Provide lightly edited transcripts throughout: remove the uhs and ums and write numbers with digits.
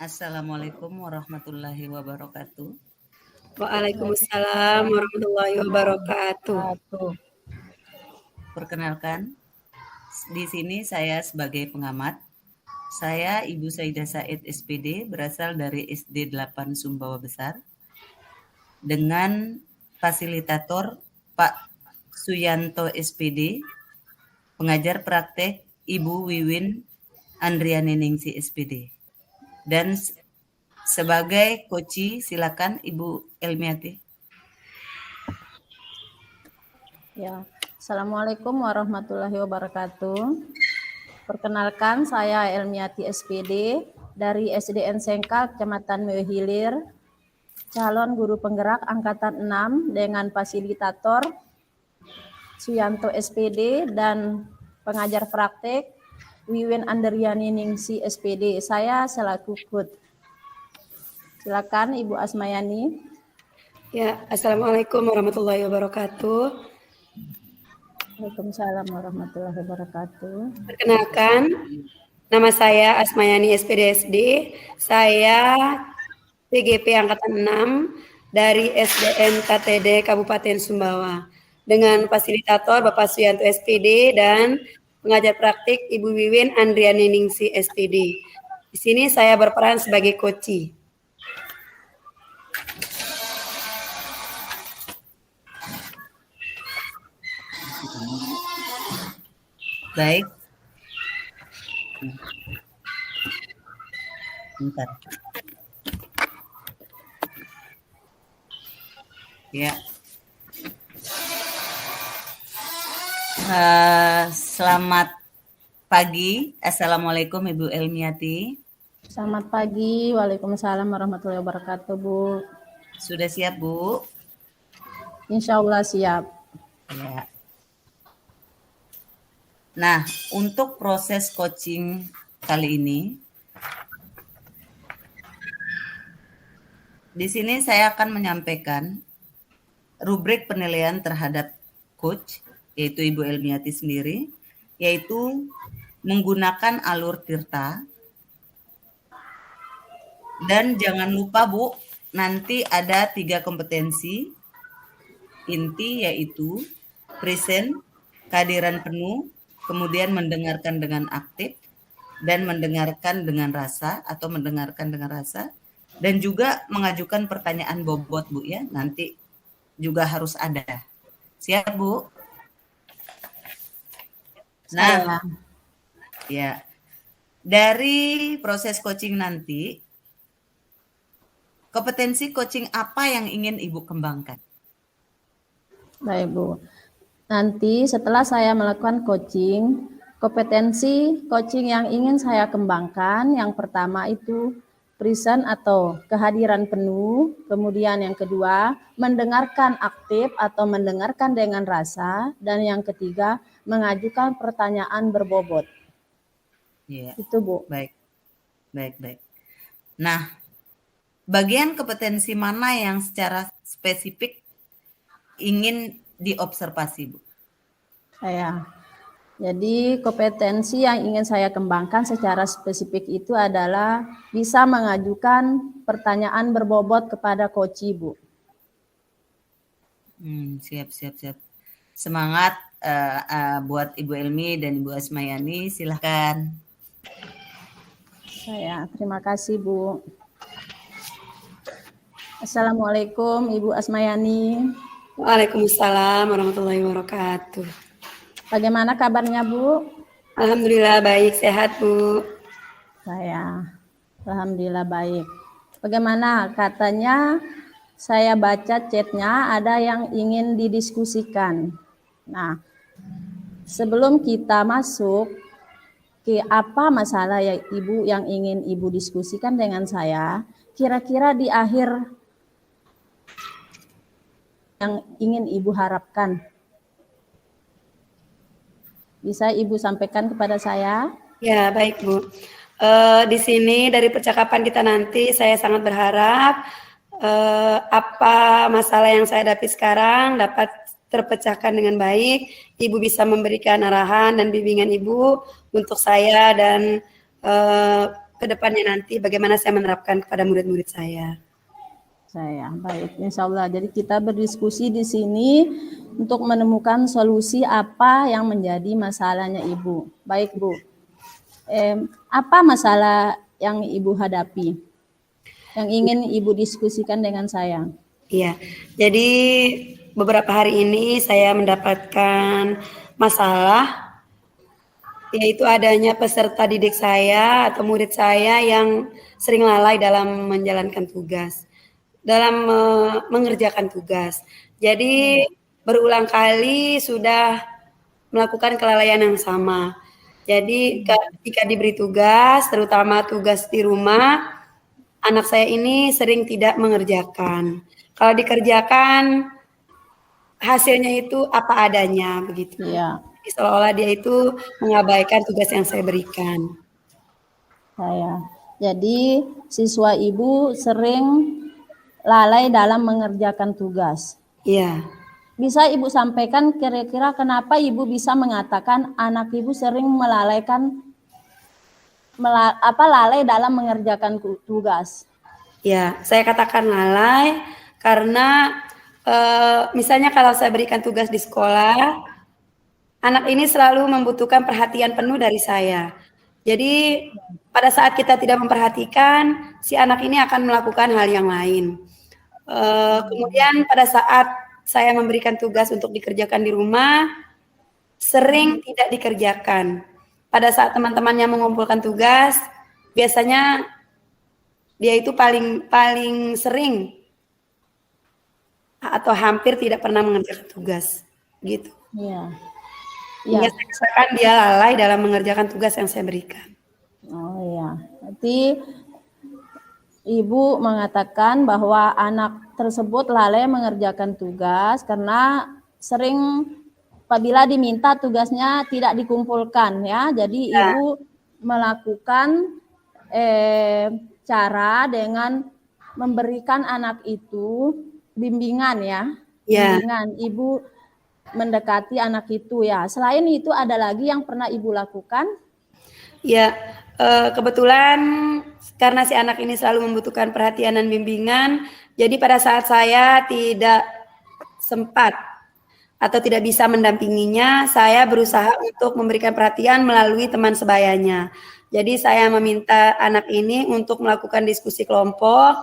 Assalamualaikum warahmatullahi wabarakatuh. Waalaikumsalam warahmatullahi wabarakatuh. Perkenalkan, di sini saya sebagai pengamat. Saya Ibu Saidah Said SPD, berasal dari SD 8 Sumbawa Besar, dengan fasilitator Pak Suyanto SPD, pengajar praktek Ibu Wiwin Andriani Ningsi SPD. Dan sebagai koci, silakan Ibu Elmiati. Ya, Assalamualaikum warahmatullahi wabarakatuh. Perkenalkan, saya Elmiati SPD dari SDN Sengkal, Kecamatan Mewehilir, calon guru penggerak angkatan 6 dengan fasilitator Suyanto SPD dan pengajar praktek Wiwin Andriani Ningsi SPD. Saya selaku KUD. Silakan Ibu Asmayani. Ya, Assalamualaikum warahmatullahi wabarakatuh. Waalaikumsalam warahmatullahi wabarakatuh. Perkenalkan, nama saya Asmayani SPDSD. Saya PGP Angkatan 6 dari SDN KTD Kabupaten Sumbawa. Dengan fasilitator Bapak Suyanto SPD dan pengajar praktik Ibu Wiwin Andriani Ningsi SPD. Di sini saya berperan sebagai koci. Baik. Bentar. Ya. Selamat pagi. Assalamualaikum Ibu Elmiati. Selamat pagi. Waalaikumsalam warahmatullahi wabarakatuh, Bu. Sudah siap, Bu? Insya Allah siap. Ya. Nah, untuk proses coaching kali ini, di sini saya akan menyampaikan rubrik penilaian terhadap coach, yaitu Ibu Elmiati sendiri, yaitu menggunakan alur Tirta. Dan jangan lupa, Bu, nanti ada 3 kompetensi inti, yaitu present, kehadiran penuh, kemudian mendengarkan dengan aktif, dan mendengarkan dengan rasa atau mendengarkan dengan rasa, dan juga mengajukan pertanyaan bobot, Bu, ya. Nanti juga harus ada. Siap, Bu? Nah, ya. Dari proses coaching nanti, kompetensi coaching apa yang ingin Ibu kembangkan? Baik, Bu. Nanti setelah saya melakukan coaching, kompetensi coaching yang ingin saya kembangkan, yang pertama itu present atau kehadiran penuh, kemudian yang kedua mendengarkan aktif atau mendengarkan dengan rasa, dan yang ketiga mengajukan pertanyaan berbobot. Ya. Itu, Bu. Baik. Nah, bagian kompetensi mana yang secara spesifik ingin diobservasi, Bu? Jadi kompetensi yang ingin saya kembangkan secara spesifik itu adalah bisa mengajukan pertanyaan berbobot kepada coach, Bu. Siap. Semangat buat Ibu Elmi dan Ibu Asmayani, silahkan. Terima kasih, Bu. Assalamualaikum Ibu Asmayani. Waalaikumsalam warahmatullahi wabarakatuh. Bagaimana kabarnya, Bu? Alhamdulillah baik, sehat, Bu. Alhamdulillah baik. Bagaimana? Katanya saya baca chatnya ada yang ingin didiskusikan. Nah, sebelum kita masuk ke apa masalah ya Ibu yang ingin Ibu diskusikan dengan saya, kira-kira di akhir yang ingin Ibu harapkan, bisa Ibu sampaikan kepada saya? Ya, baik, Bu. Di sini dari percakapan kita nanti saya sangat berharap apa masalah yang saya hadapi sekarang dapat terpecahkan dengan baik. Ibu bisa memberikan arahan dan bimbingan Ibu untuk saya dan ke depannya nanti bagaimana saya menerapkan kepada murid-murid saya. Baik, insya Allah. Jadi kita berdiskusi di sini untuk menemukan solusi apa yang menjadi masalahnya Ibu. Baik Bu, apa masalah yang Ibu hadapi, yang ingin Ibu diskusikan dengan saya? Iya, jadi beberapa hari ini saya mendapatkan masalah, yaitu adanya peserta didik saya atau murid saya yang sering lalai dalam menjalankan tugas, dalam mengerjakan tugas. Jadi berulang kali sudah melakukan kelalaian yang sama. Jadi ketika diberi tugas, terutama tugas di rumah, anak saya ini sering tidak mengerjakan. Kalau dikerjakan, hasilnya itu apa adanya begitu. Iya. Seolah-olah dia itu mengabaikan tugas yang saya berikan. Jadi siswa Ibu sering lalai dalam mengerjakan tugas. Iya. Bisa Ibu sampaikan kira-kira kenapa Ibu bisa mengatakan anak Ibu sering lalai dalam mengerjakan tugas? Ya, saya katakan lalai karena misalnya kalau saya berikan tugas di sekolah, anak ini selalu membutuhkan perhatian penuh dari saya. Jadi pada saat kita tidak memperhatikan, si anak ini akan melakukan hal yang lain. Kemudian pada saat saya memberikan tugas untuk dikerjakan di rumah, sering tidak dikerjakan. Pada saat teman-temannya mengumpulkan tugas, biasanya dia itu paling sering atau hampir tidak pernah mengerjakan tugas, gitu. Iya. Hingga saya katakan dia lalai dalam mengerjakan tugas yang saya berikan. Oh iya, berarti Ibu mengatakan bahwa anak tersebut lalai mengerjakan tugas karena sering apabila diminta tugasnya tidak dikumpulkan ya. Jadi Ibu melakukan cara dengan memberikan anak itu bimbingan ya. Bimbingan. Ibu mendekati anak itu ya. Selain itu ada lagi yang pernah Ibu lakukan? Ya, kebetulan karena si anak ini selalu membutuhkan perhatian dan bimbingan, jadi pada saat saya tidak sempat atau tidak bisa mendampinginya, saya berusaha untuk memberikan perhatian melalui teman sebayanya. Jadi saya meminta anak ini untuk melakukan diskusi kelompok,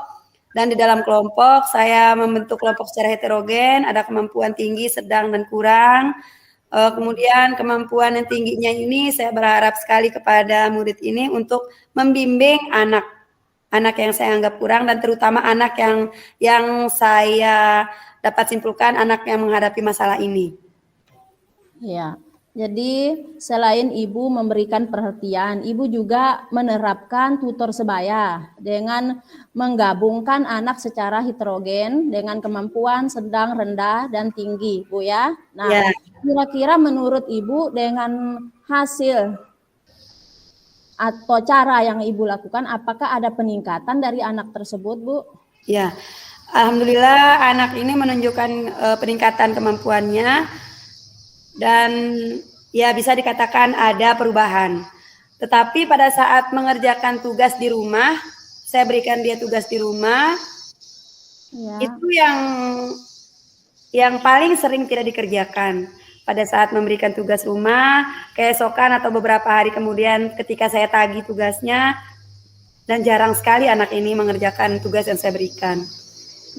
dan di dalam kelompok saya membentuk kelompok secara heterogen, ada kemampuan tinggi, sedang, dan kurang. Kemudian kemampuan yang tingginya ini saya berharap sekali kepada murid ini untuk membimbing anak yang saya anggap kurang, dan terutama anak yang saya dapat simpulkan anak yang menghadapi masalah ini. Ya, jadi selain Ibu memberikan perhatian, Ibu juga menerapkan tutor sebaya dengan menggabungkan anak secara heterogen dengan kemampuan sedang, rendah, dan tinggi, Bu ya. Nah, kira-kira menurut Ibu dengan hasil atau cara yang Ibu lakukan, apakah ada peningkatan dari anak tersebut, Bu? Ya, alhamdulillah anak ini menunjukkan peningkatan kemampuannya, dan ya bisa dikatakan ada perubahan. Tetapi pada saat mengerjakan tugas di rumah, saya berikan dia tugas di rumah, itu yang paling sering tidak dikerjakan. Pada saat memberikan tugas rumah, keesokan atau beberapa hari kemudian ketika saya tagih tugasnya, dan jarang sekali anak ini mengerjakan tugas yang saya berikan.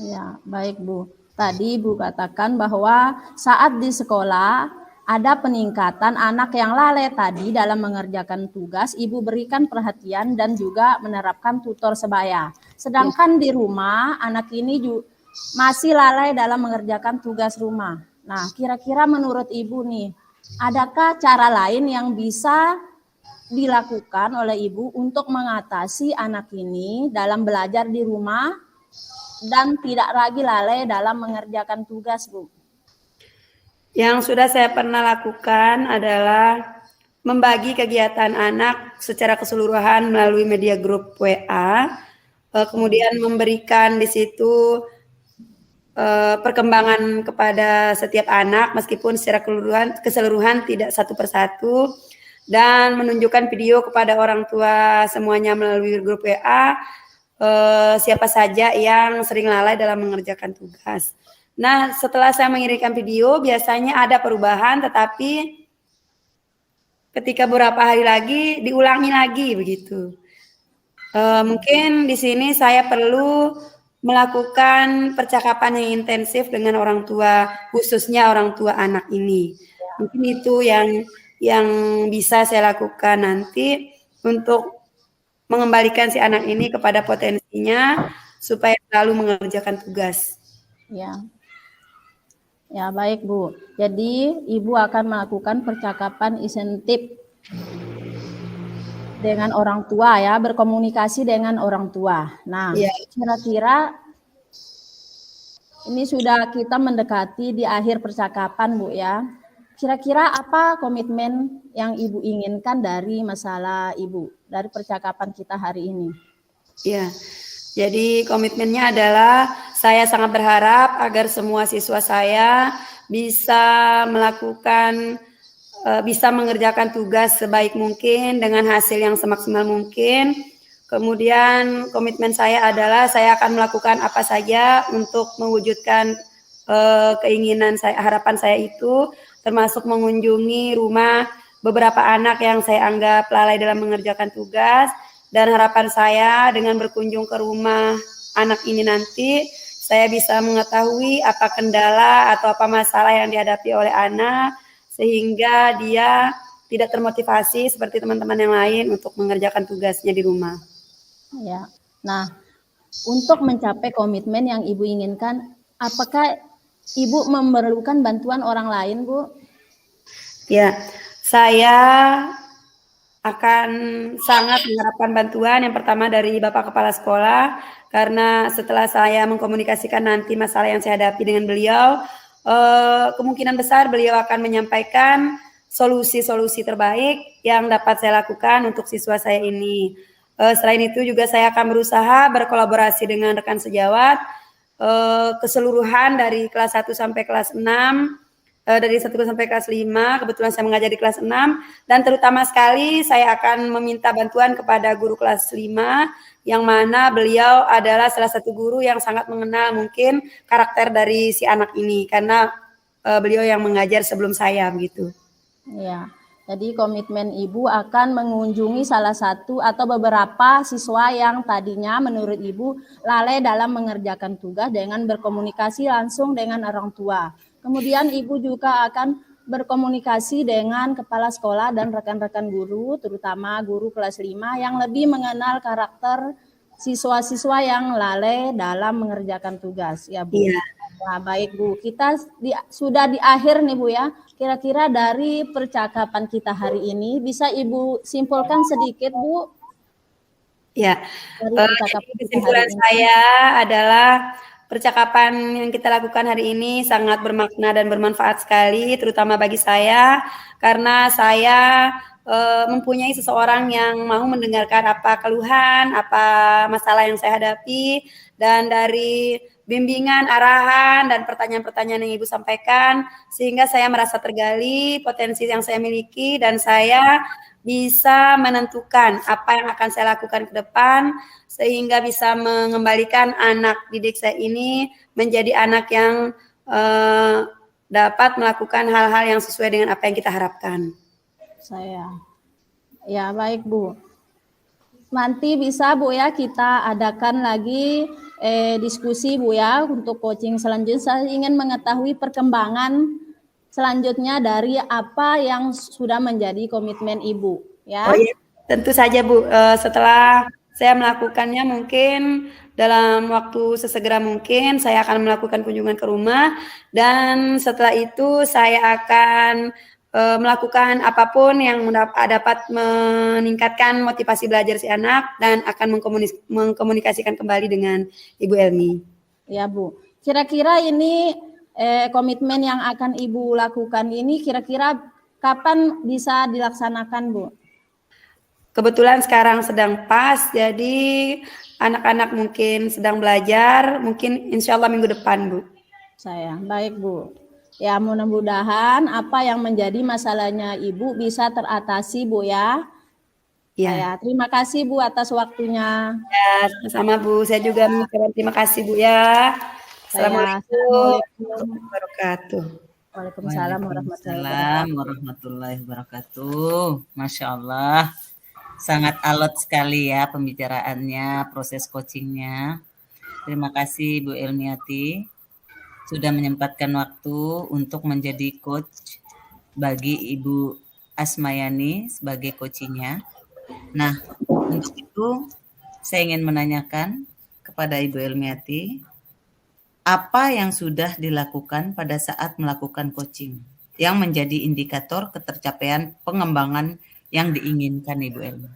Ya, baik Bu. Tadi Ibu katakan bahwa saat di sekolah ada peningkatan anak yang lalai tadi dalam mengerjakan tugas, Ibu berikan perhatian dan juga menerapkan tutor sebaya. Sedangkan di rumah anak ini masih lalai dalam mengerjakan tugas rumah. Nah, kira-kira menurut Ibu nih, adakah cara lain yang bisa dilakukan oleh Ibu untuk mengatasi anak ini dalam belajar di rumah dan tidak lagi lalai dalam mengerjakan tugas, Bu? Yang sudah saya pernah lakukan adalah membagi kegiatan anak secara keseluruhan melalui media grup WA, kemudian memberikan di situ perkembangan kepada setiap anak meskipun secara keseluruhan tidak satu persatu, dan menunjukkan video kepada orang tua semuanya melalui grup WA siapa saja yang sering lalai dalam mengerjakan tugas. Nah, setelah saya mengirimkan video, biasanya ada perubahan, tetapi ketika beberapa hari lagi diulangi lagi begitu. Mungkin di sini saya perlu melakukan percakapan yang intensif dengan orang tua, khususnya orang tua anak ini. Mungkin itu yang bisa saya lakukan nanti untuk mengembalikan si anak ini kepada potensinya supaya selalu mengerjakan tugas. Ya. Ya, baik, Bu. Jadi, Ibu akan melakukan percakapan insentif dengan orang tua ya, berkomunikasi dengan orang tua. Nah, Ya. kira-kira ini sudah kita mendekati di akhir percakapan, Bu ya. Kira-kira apa komitmen yang Ibu inginkan dari masalah Ibu, dari percakapan kita hari ini? Ya. Jadi komitmennya adalah saya sangat berharap agar semua siswa saya bisa bisa mengerjakan tugas sebaik mungkin dengan hasil yang semaksimal mungkin. Kemudian komitmen saya adalah saya akan melakukan apa saja untuk mewujudkan keinginan saya, harapan saya itu, termasuk mengunjungi rumah beberapa anak yang saya anggap lalai dalam mengerjakan tugas. Dan harapan saya dengan berkunjung ke rumah anak ini nanti, saya bisa mengetahui apa kendala atau apa masalah yang dihadapi oleh anak, sehingga dia tidak termotivasi seperti teman-teman yang lain untuk mengerjakan tugasnya di rumah. Ya. Nah, untuk mencapai komitmen yang Ibu inginkan, apakah Ibu memerlukan bantuan orang lain, Bu? Ya, saya akan sangat mengharapkan bantuan yang pertama dari Bapak Kepala Sekolah, karena setelah saya mengkomunikasikan nanti masalah yang saya hadapi dengan beliau, kemungkinan besar beliau akan menyampaikan solusi-solusi terbaik yang dapat saya lakukan untuk siswa saya ini. Selain itu juga saya akan berusaha berkolaborasi dengan rekan sejawat, keseluruhan dari kelas 1 sampai kelas 6, dari 1 sampai kelas 5, kebetulan saya mengajar di kelas 6, dan terutama sekali saya akan meminta bantuan kepada guru kelas 5, yang mana beliau adalah salah satu guru yang sangat mengenal mungkin karakter dari si anak ini, karena beliau yang mengajar sebelum saya, begitu. Ya, jadi komitmen Ibu akan mengunjungi salah satu atau beberapa siswa yang tadinya menurut Ibu lalai dalam mengerjakan tugas dengan berkomunikasi langsung dengan orang tua. Kemudian Ibu juga akan berkomunikasi dengan kepala sekolah dan rekan-rekan guru, terutama guru kelas 5 yang lebih mengenal karakter siswa-siswa yang lalai dalam mengerjakan tugas. Ya, Bu. Iya. Nah, baik, Bu. Kita sudah di akhir nih, Bu ya. Kira-kira dari percakapan kita hari ini bisa Ibu simpulkan sedikit, Bu? Ya. Dari percakapan kita Kesimpulan hari ini. saya adalah percakapan yang kita lakukan hari ini sangat bermakna dan bermanfaat sekali, terutama bagi saya, karena saya mempunyai seseorang yang mau mendengarkan apa keluhan, apa masalah yang saya hadapi, dan dari bimbingan, arahan, dan pertanyaan-pertanyaan yang Ibu sampaikan, sehingga saya merasa tergali potensi yang saya miliki, dan saya bisa menentukan apa yang akan saya lakukan ke depan, sehingga bisa mengembalikan anak didik saya ini menjadi anak yang dapat melakukan hal-hal yang sesuai dengan apa yang kita harapkan. Ya, baik, Bu. Nanti bisa, Bu ya, kita adakan lagi diskusi, Bu ya, untuk coaching selanjutnya. Saya ingin mengetahui perkembangan selanjutnya dari apa yang sudah menjadi komitmen Ibu, ya. Oh iya, tentu saja, Bu. Setelah saya melakukannya, mungkin dalam waktu sesegera mungkin saya akan melakukan kunjungan ke rumah, dan setelah itu saya akan melakukan apapun yang dapat meningkatkan motivasi belajar si anak, dan akan mengkomunikasikan kembali dengan Ibu Elmi. Ya, Bu. Kira-kira ini komitmen yang akan Ibu lakukan ini kira-kira kapan bisa dilaksanakan, Bu? Kebetulan sekarang sedang pas, jadi anak-anak mungkin sedang belajar, mungkin insya Allah minggu depan, Bu. Baik, Bu. Ya, mudah-mudahan apa yang menjadi masalahnya Ibu bisa teratasi, Bu ya. Ya, Saya terima kasih Bu atas waktunya. ya, sama Bu. Saya juga mengucapkan terima kasih Bu ya. Saya Assalamualaikum Assalamualaikum. warahmatullahi wabarakatuh. Waalaikumsalam warahmatullahi Waalaikumsalam wabarakatuh. warahmatullahi wabarakatuh. Masya Allah, sangat alot sekali ya pembicaraannya, proses coachingnya. Terima kasih Bu Elmiati sudah menyempatkan waktu untuk menjadi coach bagi Ibu Asmayani sebagai coachingnya. Nah, untuk itu saya ingin menanyakan kepada Ibu Elmiati, apa yang sudah dilakukan pada saat melakukan coaching yang menjadi indikator ketercapaian pengembangan yang diinginkan Ibu Elmi?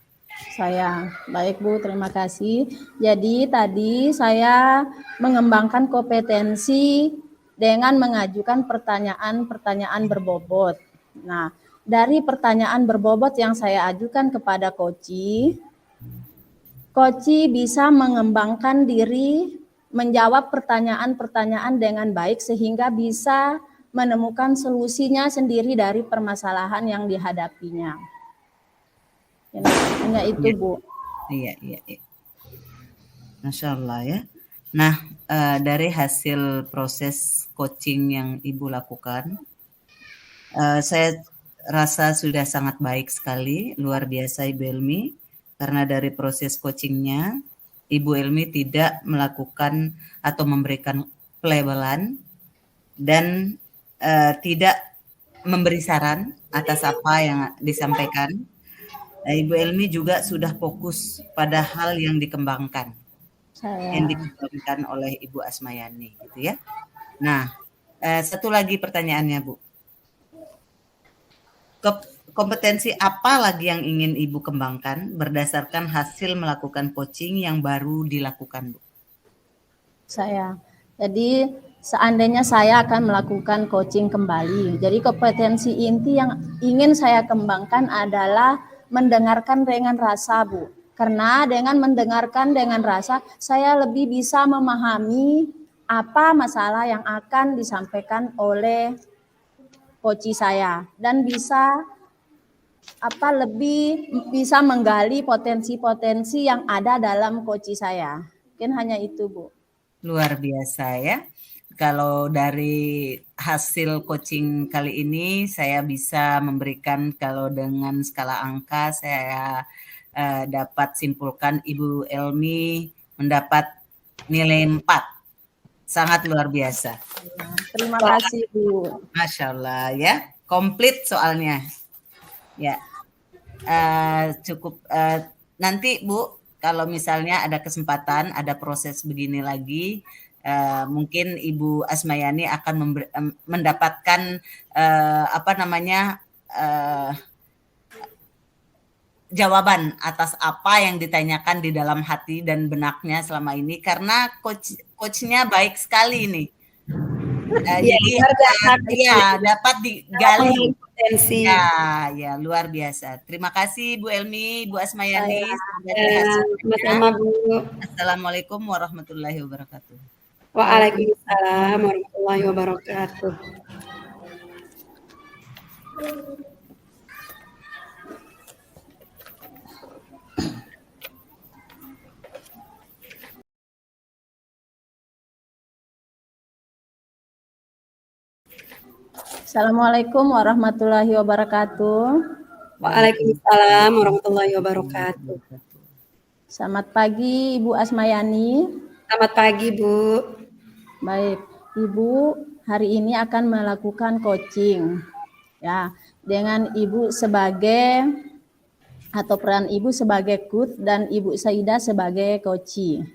Saya, baik Bu, terima kasih. Jadi tadi saya mengembangkan kompetensi dengan mengajukan pertanyaan-pertanyaan berbobot. Nah, dari pertanyaan berbobot yang saya ajukan kepada Koci bisa mengembangkan diri, menjawab pertanyaan-pertanyaan dengan baik sehingga bisa menemukan solusinya sendiri dari permasalahan yang dihadapinya. Hanya itu, Bu. Iya. Masya Allah ya. Nah, dari hasil proses coaching yang Ibu lakukan, saya rasa sudah sangat baik sekali, luar biasa Ibu Elmi, karena dari proses coachingnya, Ibu Elmi tidak melakukan atau memberikan pelabelan dan tidak memberi saran atas apa yang disampaikan. Ibu Elmi juga sudah fokus pada hal yang dikembangkan, yang dikembangkan oleh Ibu Asmayani, gitu ya. Nah, satu lagi pertanyaannya, Bu. Kompetensi apa lagi yang ingin Ibu kembangkan berdasarkan hasil melakukan coaching yang baru dilakukan, Bu? Jadi seandainya saya akan melakukan coaching kembali, jadi kompetensi inti yang ingin saya kembangkan adalah mendengarkan dengan rasa, Bu. Karena dengan mendengarkan dengan rasa, saya lebih bisa memahami apa masalah yang akan disampaikan oleh coach saya dan bisa lebih bisa menggali potensi-potensi yang ada dalam coach saya. Mungkin hanya itu, Bu. Luar biasa ya. Kalau dari hasil coaching kali ini saya bisa memberikan, kalau dengan skala angka saya dapat simpulkan Ibu Elmi mendapat nilai 4. Sangat luar biasa. Terima kasih, Bu. Masya Allah ya. Komplit soalnya. Ya. Cukup nanti Bu, kalau misalnya ada kesempatan, ada proses begini lagi, mungkin Ibu Asmayani akan mendapatkan jawaban atas apa yang ditanyakan di dalam hati dan benaknya selama ini, karena coachnya baik sekali nih. Jadi dapat digali potensi. Ya, luar biasa. Terima kasih Bu Elmi, Bu Asmayani. Sama-sama Bu. Assalamualaikum warahmatullahi wabarakatuh. Waalaikumsalam warahmatullahi wabarakatuh. Assalamualaikum warahmatullahi wabarakatuh. Waalaikumsalam warahmatullahi wabarakatuh. Selamat pagi Ibu Asmayani. Selamat pagi Bu. Baik, Ibu hari ini akan melakukan coaching. Ya, dengan Ibu sebagai atau peran Ibu sebagai coach dan Ibu Saida sebagai coaching.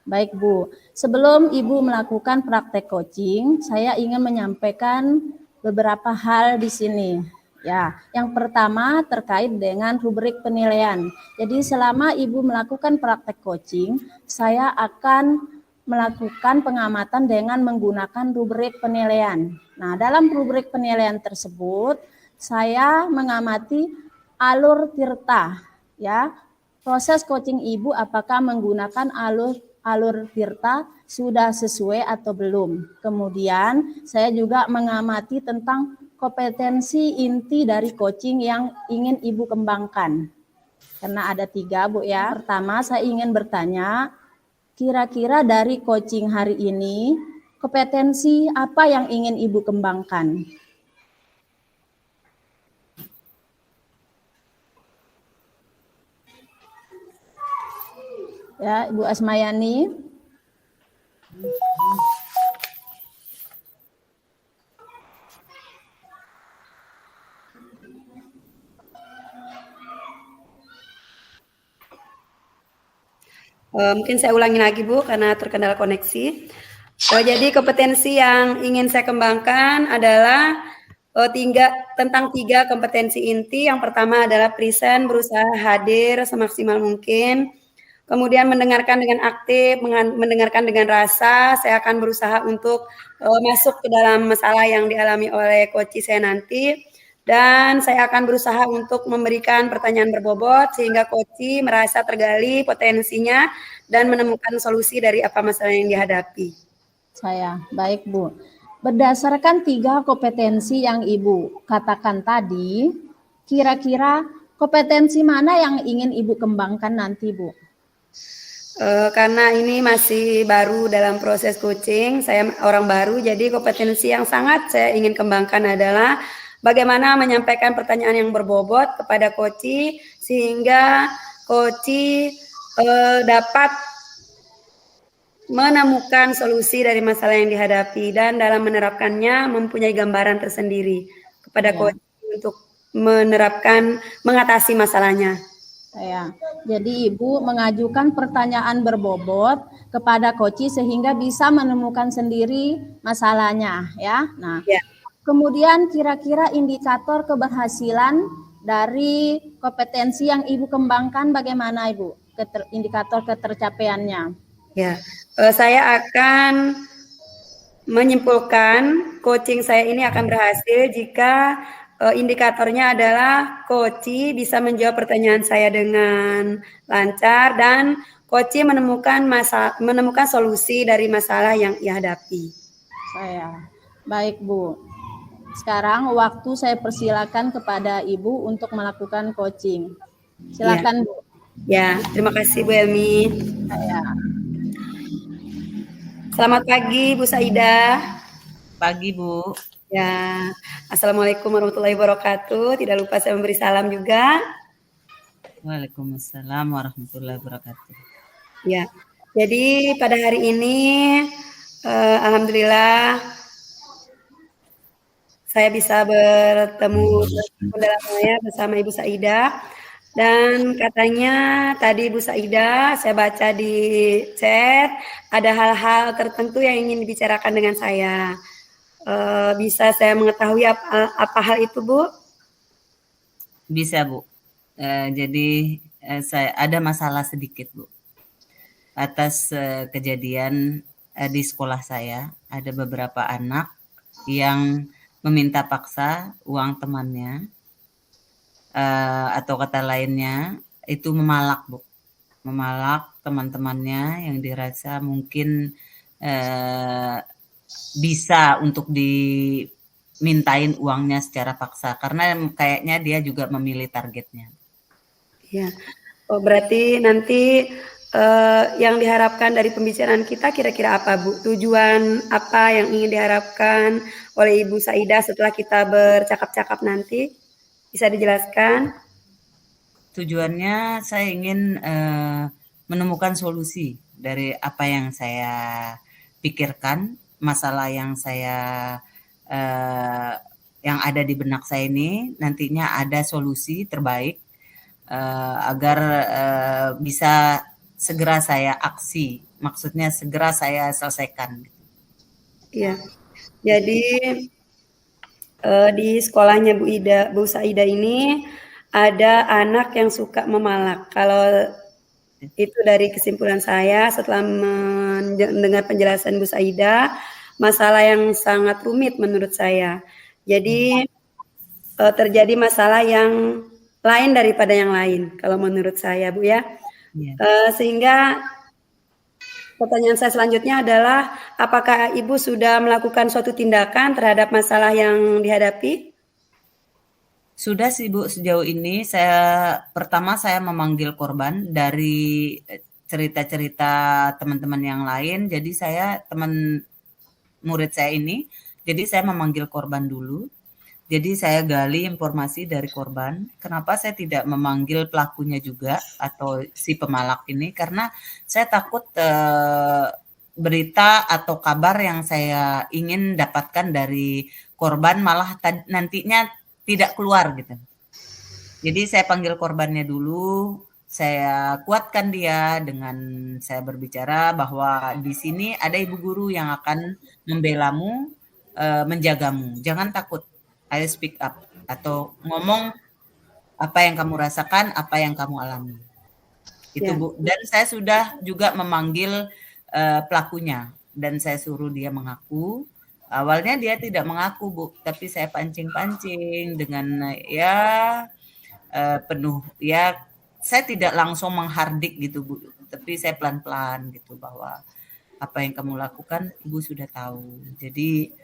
Baik Bu, sebelum Ibu melakukan praktek coaching, saya ingin menyampaikan beberapa hal di sini. Ya, yang pertama terkait dengan rubrik penilaian. Jadi selama Ibu melakukan praktek coaching, saya akan melakukan pengamatan dengan menggunakan rubrik penilaian. Nah, dalam rubrik penilaian tersebut, saya mengamati alur tirta, ya. Proses coaching Ibu apakah menggunakan alur alur Tirta sudah sesuai atau belum. Kemudian saya juga mengamati tentang kompetensi inti dari coaching yang ingin Ibu kembangkan. Karena ada 3, Bu ya. Pertama, saya ingin bertanya, kira-kira dari coaching hari ini, kompetensi apa yang ingin Ibu kembangkan? Ya, Ibu Asmayani. Mungkin saya ulangi lagi Bu, karena terkendala koneksi. Jadi kompetensi yang ingin saya kembangkan adalah tentang 3 kompetensi inti. Yang pertama adalah present, berusaha hadir semaksimal mungkin. Kemudian mendengarkan dengan aktif, mendengarkan dengan rasa. Saya akan berusaha untuk masuk ke dalam masalah yang dialami oleh coach saya nanti. Dan saya akan berusaha untuk memberikan pertanyaan berbobot sehingga coach merasa tergali potensinya dan menemukan solusi dari apa masalah yang dihadapi. Baik Bu. Berdasarkan 3 kompetensi yang Ibu katakan tadi, kira-kira kompetensi mana yang ingin Ibu kembangkan nanti Bu? Karena ini masih baru dalam proses coaching, saya orang baru, jadi kompetensi yang sangat saya ingin kembangkan adalah bagaimana menyampaikan pertanyaan yang berbobot kepada coach sehingga coach dapat menemukan solusi dari masalah yang dihadapi dan dalam menerapkannya mempunyai gambaran tersendiri kepada coach untuk mengatasi masalahnya. Jadi Ibu mengajukan pertanyaan berbobot kepada coach sehingga bisa menemukan sendiri masalahnya ya. Nah, kemudian kira-kira indikator keberhasilan dari kompetensi yang Ibu kembangkan bagaimana Ibu? Indikator ketercapaiannya. Ya, saya akan menyimpulkan coaching saya ini akan berhasil jika indikatornya adalah coach bisa menjawab pertanyaan saya dengan lancar dan coach menemukan solusi dari masalah yang ia hadapi. Baik Bu. Sekarang waktu saya persilakan kepada Ibu untuk melakukan coaching. Silakan Bu. Ya, terima kasih Bu Elmi. Selamat pagi Bu Saida. Pagi Bu. Ya, Assalamualaikum warahmatullahi wabarakatuh. Tidak lupa saya memberi salam juga. Waalaikumsalam warahmatullahi wabarakatuh. Ya, jadi pada hari ini, alhamdulillah saya bisa bertemu bersama Ibu Saida. Dan katanya tadi Ibu Saida, saya baca di chat ada hal-hal tertentu yang ingin dibicarakan dengan saya. Bisa saya mengetahui apa hal itu, Bu? Bisa, Bu. Jadi saya ada masalah sedikit, Bu. Atas kejadian di sekolah saya, ada beberapa anak yang meminta paksa uang temannya, atau kata lainnya itu memalak, Bu. Memalak teman-temannya yang dirasa mungkin bisa untuk dimintain uangnya secara paksa karena kayaknya dia juga memilih targetnya. Ya, berarti nanti yang diharapkan dari pembicaraan kita kira-kira apa Bu? Tujuan apa yang ingin diharapkan oleh Ibu Saida setelah kita bercakap-cakap nanti? Bisa dijelaskan? Tujuannya saya ingin menemukan solusi dari apa yang saya pikirkan, masalah yang yang ada di benak saya ini nantinya ada solusi terbaik agar bisa segera saya aksi, maksudnya segera saya selesaikan. Iya, jadi di sekolahnya Bu Saida ini ada anak yang suka memalak. Kalau itu dari kesimpulan saya setelah mendengar penjelasan Bu Saida, masalah yang sangat rumit menurut saya. Jadi terjadi masalah yang lain daripada yang lain kalau menurut saya Bu ya. Sehingga Pertanyaan saya selanjutnya adalah, apakah Ibu sudah melakukan suatu tindakan terhadap masalah yang dihadapi? Sudah sih Bu, sejauh ini pertama saya memanggil korban dari cerita-cerita teman-teman yang lain. Jadi teman murid saya ini, jadi saya memanggil korban dulu. Jadi saya gali informasi dari korban. Kenapa saya tidak memanggil pelakunya juga atau si pemalak ini? Karena saya takut berita atau kabar yang saya ingin dapatkan dari korban malah nantinya tidak keluar gitu. Jadi saya panggil korbannya dulu, saya kuatkan dia dengan saya berbicara bahwa di sini ada ibu guru yang akan membelamu, menjagamu. Jangan takut. Ayo speak up atau ngomong apa yang kamu rasakan, apa yang kamu alami. Itu Bu. Dan saya sudah juga memanggil pelakunya dan saya suruh dia mengaku. Awalnya dia tidak mengaku Bu, tapi saya pancing-pancing dengan penuh saya tidak langsung menghardik gitu Bu, tapi saya pelan-pelan gitu bahwa apa yang kamu lakukan Ibu sudah tahu. Jadi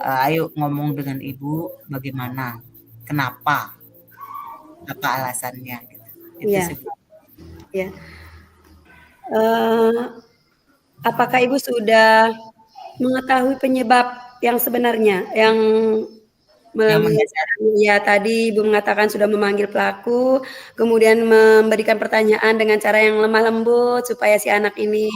ayo ngomong dengan Ibu bagaimana, kenapa, apa alasannya gitu. Itu Ya. sih Bu. Ya. Apakah Ibu sudah mengetahui penyebab yang sebenarnya yang ya tadi Ibu mengatakan sudah memanggil pelaku, kemudian memberikan pertanyaan dengan cara yang lemah lembut supaya si anak ini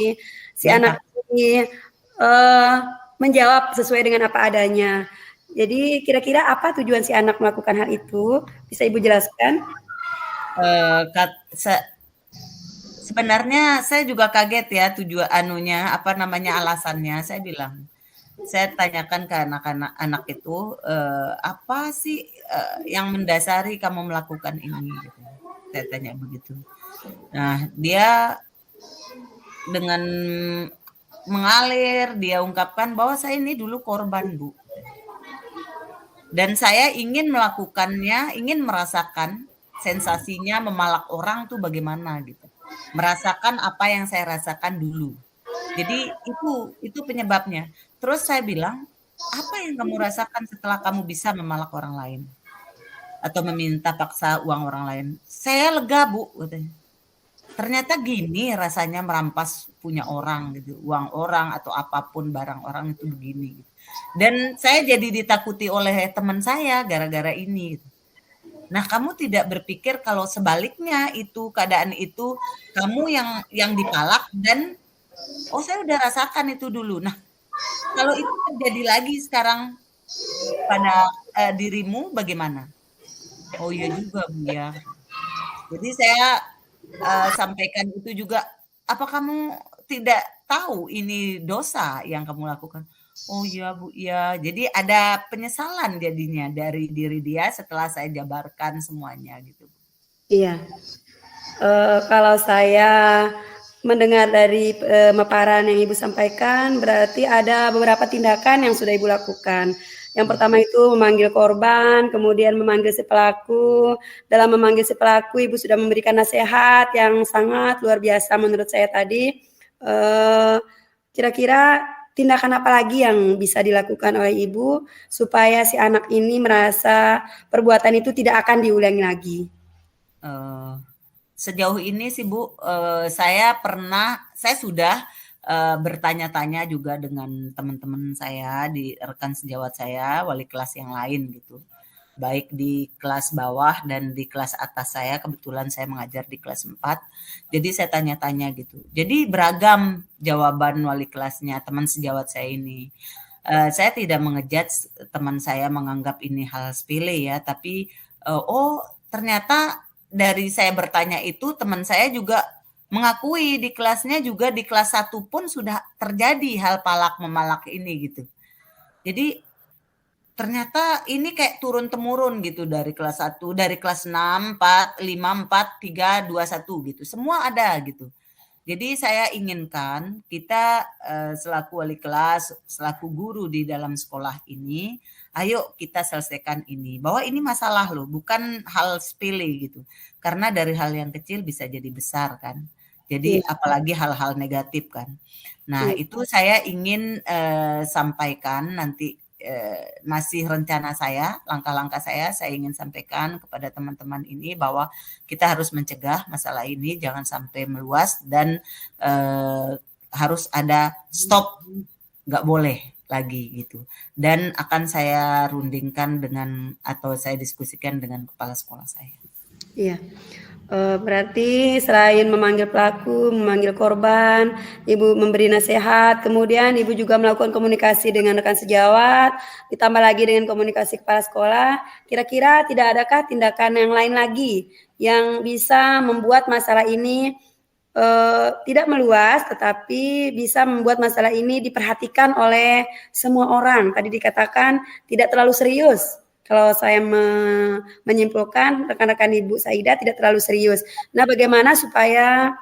menjawab sesuai dengan apa adanya. Jadi kira-kira apa tujuan si anak melakukan hal itu? Bisa Ibu jelaskan? Sebenarnya saya juga kaget ya alasannya. Saya bilang, saya tanyakan ke anak itu, apa sih yang mendasari kamu melakukan ini? Gitu. Saya tanya begitu. Nah, dia dengan mengalir, dia ungkapkan bahwa saya ini dulu korban, Bu. Dan saya ingin melakukannya, ingin merasakan sensasinya memalak orang tuh bagaimana gitu. Merasakan apa yang saya rasakan dulu. Jadi itu penyebabnya. Terus saya bilang, apa yang kamu rasakan setelah kamu bisa memalak orang lain? Atau meminta paksa uang orang lain? Saya lega Bu, katanya. Ternyata gini rasanya merampas punya orang gitu, uang orang atau apapun barang orang itu begini. Gitu. Dan saya jadi ditakuti oleh teman saya gara-gara ini. Gitu. Nah, kamu tidak berpikir kalau sebaliknya itu keadaan itu kamu yang dipalak dan saya udah rasakan itu dulu. Nah, kalau itu terjadi lagi sekarang pada dirimu bagaimana? Oh iya juga Bu ya. Jadi saya sampaikan itu juga, apa kamu tidak tahu ini dosa yang kamu lakukan? Oh iya Bu, iya. Jadi ada penyesalan jadinya dari diri dia setelah saya jabarkan semuanya gitu. Iya. Kalau saya mendengar dari pemaparan yang Ibu sampaikan, berarti ada beberapa tindakan yang sudah Ibu lakukan. Yang pertama itu memanggil korban, kemudian memanggil si pelaku. Dalam memanggil si pelaku, Ibu sudah memberikan nasihat yang sangat luar biasa menurut saya tadi. Kira-kira tindakan apa lagi yang bisa dilakukan oleh Ibu supaya si anak ini merasa perbuatan itu tidak akan diulangi lagi? Sejauh ini sih Bu, saya sudah bertanya-tanya juga dengan teman-teman saya, di rekan sejawat saya, wali kelas yang lain gitu. Baik di kelas bawah dan di kelas atas saya, kebetulan saya mengajar di kelas 4. Jadi saya tanya-tanya gitu. Jadi beragam jawaban wali kelasnya, teman sejawat saya ini. Saya tidak mengejudge teman saya menganggap ini hal sepele ya, tapi ternyata dari saya bertanya itu teman saya juga mengakui di kelasnya juga di kelas 1 pun sudah terjadi hal palak memalak ini gitu. Jadi ternyata ini kayak turun-temurun gitu dari kelas 1, dari kelas 6, 4, 5, 4, 3, 2, 1 gitu. Semua ada gitu. Jadi saya inginkan kita selaku wali kelas, selaku guru di dalam sekolah ini, ayo kita selesaikan ini. Bahwa ini masalah loh, bukan hal sepele gitu. Karena dari hal yang kecil bisa jadi besar kan. Jadi apalagi hal-hal negatif kan. Nah, itu saya ingin sampaikan nanti, masih rencana saya, langkah-langkah saya ingin sampaikan kepada teman-teman ini bahwa kita harus mencegah masalah ini jangan sampai meluas dan harus ada stop, nggak boleh lagi gitu. Dan akan saya rundingkan dengan atau saya diskusikan dengan kepala sekolah saya. Iya. Berarti selain memanggil pelaku, memanggil korban, Ibu memberi nasihat, kemudian Ibu juga melakukan komunikasi dengan rekan sejawat, ditambah lagi dengan komunikasi kepala sekolah. Kira-kira tidak adakah tindakan yang lain lagi yang bisa membuat masalah ini tidak meluas, tetapi bisa membuat masalah ini diperhatikan oleh semua orang. Tadi dikatakan tidak terlalu serius. Kalau saya menyimpulkan, rekan-rekan Ibu Saida tidak terlalu serius. Nah, bagaimana supaya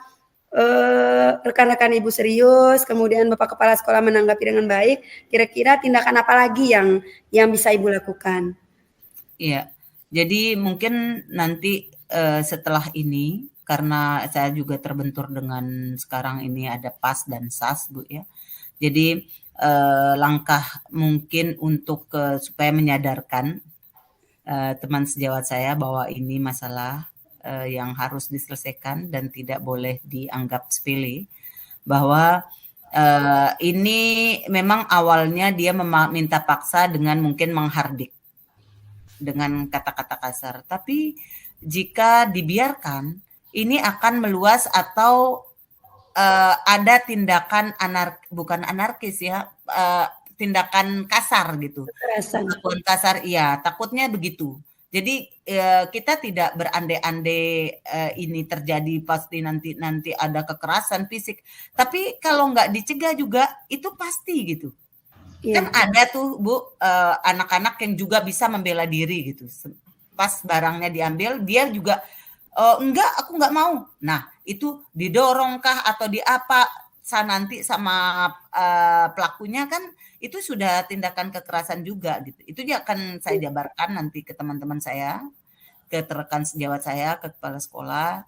rekan-rekan Ibu serius, kemudian Bapak Kepala Sekolah menanggapi dengan baik, kira-kira tindakan apa lagi yang bisa Ibu lakukan? Iya, jadi mungkin nanti setelah ini, karena saya juga terbentur dengan sekarang ini ada PAS dan SAS, Bu ya. Jadi langkah mungkin untuk supaya menyadarkan teman sejawat saya bahwa ini masalah yang harus diselesaikan dan tidak boleh dianggap sepele, bahwa ini memang awalnya dia minta paksa dengan mungkin menghardik dengan kata-kata kasar, tapi jika dibiarkan ini akan meluas atau ada tindakan bukan anarkis ya, tindakan kasar gitu. Perlakuan kasar, iya, takutnya begitu. Jadi kita tidak berandai-andai ini terjadi pasti nanti ada kekerasan fisik. Tapi kalau nggak dicegah juga itu pasti gitu. Kan ada tuh Bu anak-anak yang juga bisa membela diri gitu. Pas barangnya diambil dia juga enggak, aku nggak mau. Nah itu didorongkah atau diapa nanti sama pelakunya kan itu sudah tindakan kekerasan juga gitu. Itu akan saya jabarkan nanti ke teman-teman saya, ke rekan sejawat saya, ke kepala sekolah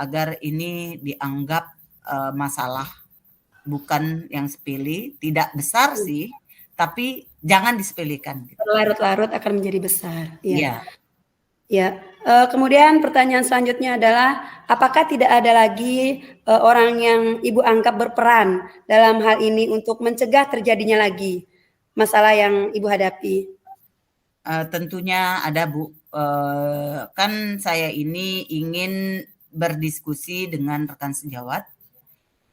agar ini dianggap masalah bukan yang sepele, tidak besar sih, tapi jangan disepelekan. Gitu. Larut-larut akan menjadi besar. Iya. Ya, kemudian pertanyaan selanjutnya adalah, apakah tidak ada lagi orang yang Ibu anggap berperan dalam hal ini untuk mencegah terjadinya lagi masalah yang Ibu hadapi? Tentunya ada Bu. Kan saya ini ingin berdiskusi dengan rekan sejawat,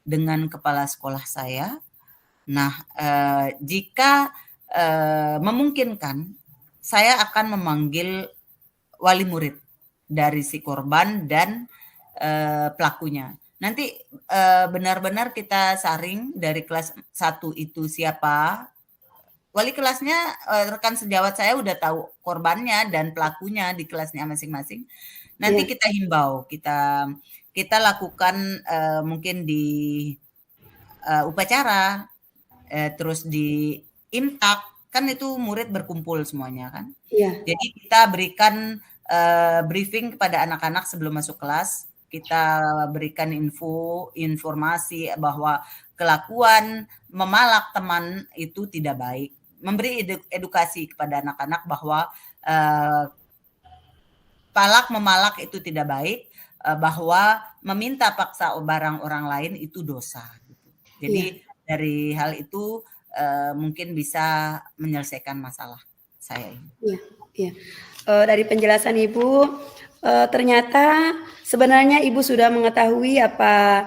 dengan kepala sekolah saya. Nah, jika memungkinkan, saya akan memanggil wali murid dari si korban dan pelakunya. Nanti benar-benar kita saring dari kelas 1 itu siapa. Wali kelasnya rekan sejawat saya udah tahu korbannya dan pelakunya di kelasnya masing-masing. Nanti kita himbau, kita lakukan mungkin di upacara, terus di imtak, kan itu murid berkumpul semuanya kan. Jadi kita berikan briefing kepada anak-anak sebelum masuk kelas, kita berikan informasi bahwa kelakuan memalak teman itu tidak baik, memberi edukasi kepada anak-anak bahwa memalak itu tidak baik, bahwa meminta paksa barang orang lain itu dosa. Gitu. Jadi dari hal itu mungkin bisa menyelesaikan masalah saya ini. Iya. Dari penjelasan Ibu, ternyata sebenarnya Ibu sudah mengetahui apa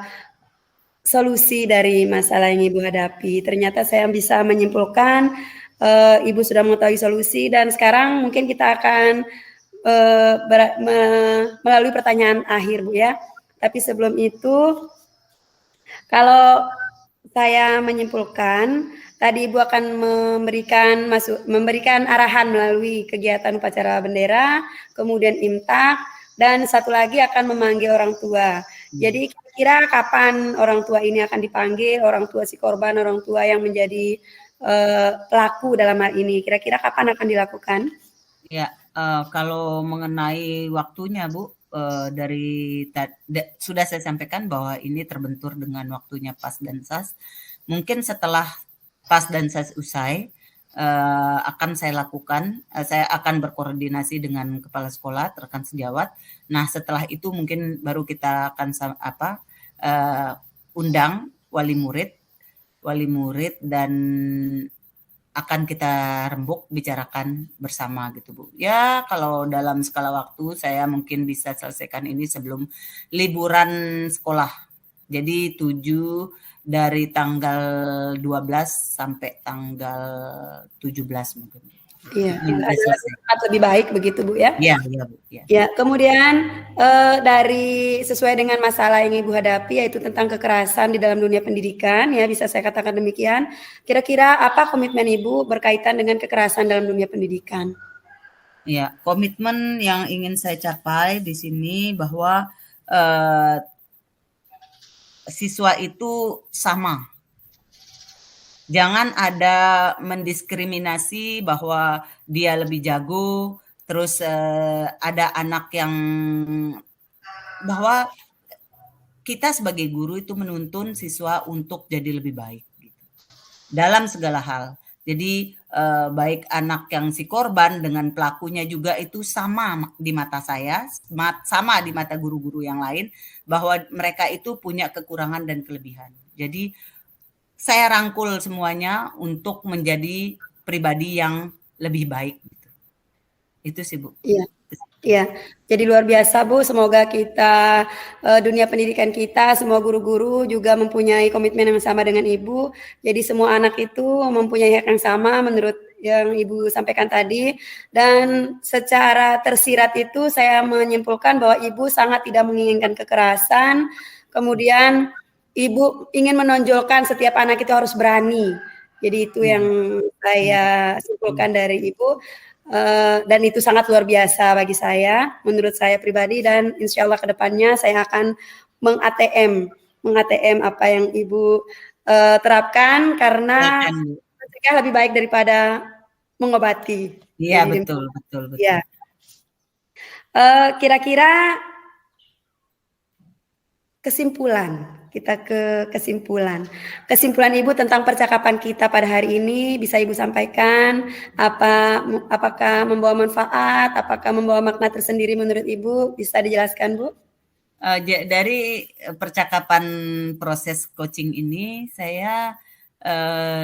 solusi dari masalah yang Ibu hadapi. Ternyata saya bisa menyimpulkan Ibu sudah mengetahui solusi dan sekarang mungkin kita akan melalui pertanyaan akhir Bu ya. Tapi sebelum itu, kalau saya menyimpulkan, tadi Ibu akan memberikan arahan melalui kegiatan upacara bendera, kemudian imtak, dan satu lagi akan memanggil orang tua. Jadi kira-kira kapan orang tua ini akan dipanggil, orang tua si korban, orang tua yang menjadi pelaku dalam hal ini, kira-kira kapan akan dilakukan? Ya, kalau mengenai waktunya Bu, sudah saya sampaikan bahwa ini terbentur dengan waktunya PAS dan SAS. Mungkin setelah PAS dan SAS usai, akan saya lakukan, saya akan berkoordinasi dengan kepala sekolah, rekan sejawat. Nah, setelah itu mungkin baru kita akan undang wali murid dan akan kita rembuk, bicarakan bersama gitu Bu. Ya kalau dalam skala waktu saya mungkin bisa selesaikan ini sebelum liburan sekolah. Jadi 7 dari tanggal 12 sampai tanggal 17 mungkin. Iya, lebih baik begitu Bu ya? Iya, iya Bu. Ya. Ya, kemudian dari sesuai dengan masalah yang Ibu hadapi yaitu tentang kekerasan di dalam dunia pendidikan, ya bisa saya katakan demikian. Kira-kira apa komitmen Ibu berkaitan dengan kekerasan dalam dunia pendidikan? Ya, komitmen yang ingin saya capai di sini bahwa siswa itu sama. Jangan ada mendiskriminasi bahwa dia lebih jago, terus ada anak yang bahwa kita sebagai guru itu menuntun siswa untuk jadi lebih baik gitu. Dalam segala hal. Jadi baik anak yang si korban dengan pelakunya juga itu sama di mata saya, sama di mata guru-guru yang lain, bahwa mereka itu punya kekurangan dan kelebihan. Jadi saya rangkul semuanya untuk menjadi pribadi yang lebih baik. Gitu. Itu sih Bu. Iya. Iya, jadi luar biasa Bu. Semoga kita dunia pendidikan kita, semua guru-guru juga mempunyai komitmen yang sama dengan Ibu. Jadi semua anak itu mempunyai hak yang sama menurut yang Ibu sampaikan tadi. Dan secara tersirat itu saya menyimpulkan bahwa Ibu sangat tidak menginginkan kekerasan. Kemudian Ibu ingin menonjolkan setiap anak itu harus berani. Jadi itu yang saya simpulkan dari Ibu. Dan itu sangat luar biasa bagi saya, menurut saya pribadi, dan insya Allah kedepannya saya akan meng-ATM apa yang Ibu terapkan, karena mencegah lebih baik daripada mengobati. Iya, betul. Ya. Kira-kira kesimpulan, kita ke kesimpulan. Kesimpulan Ibu tentang percakapan kita pada hari ini bisa Ibu sampaikan, apakah membawa manfaat, apakah membawa makna tersendiri menurut Ibu, bisa dijelaskan Bu? Dari percakapan proses coaching ini saya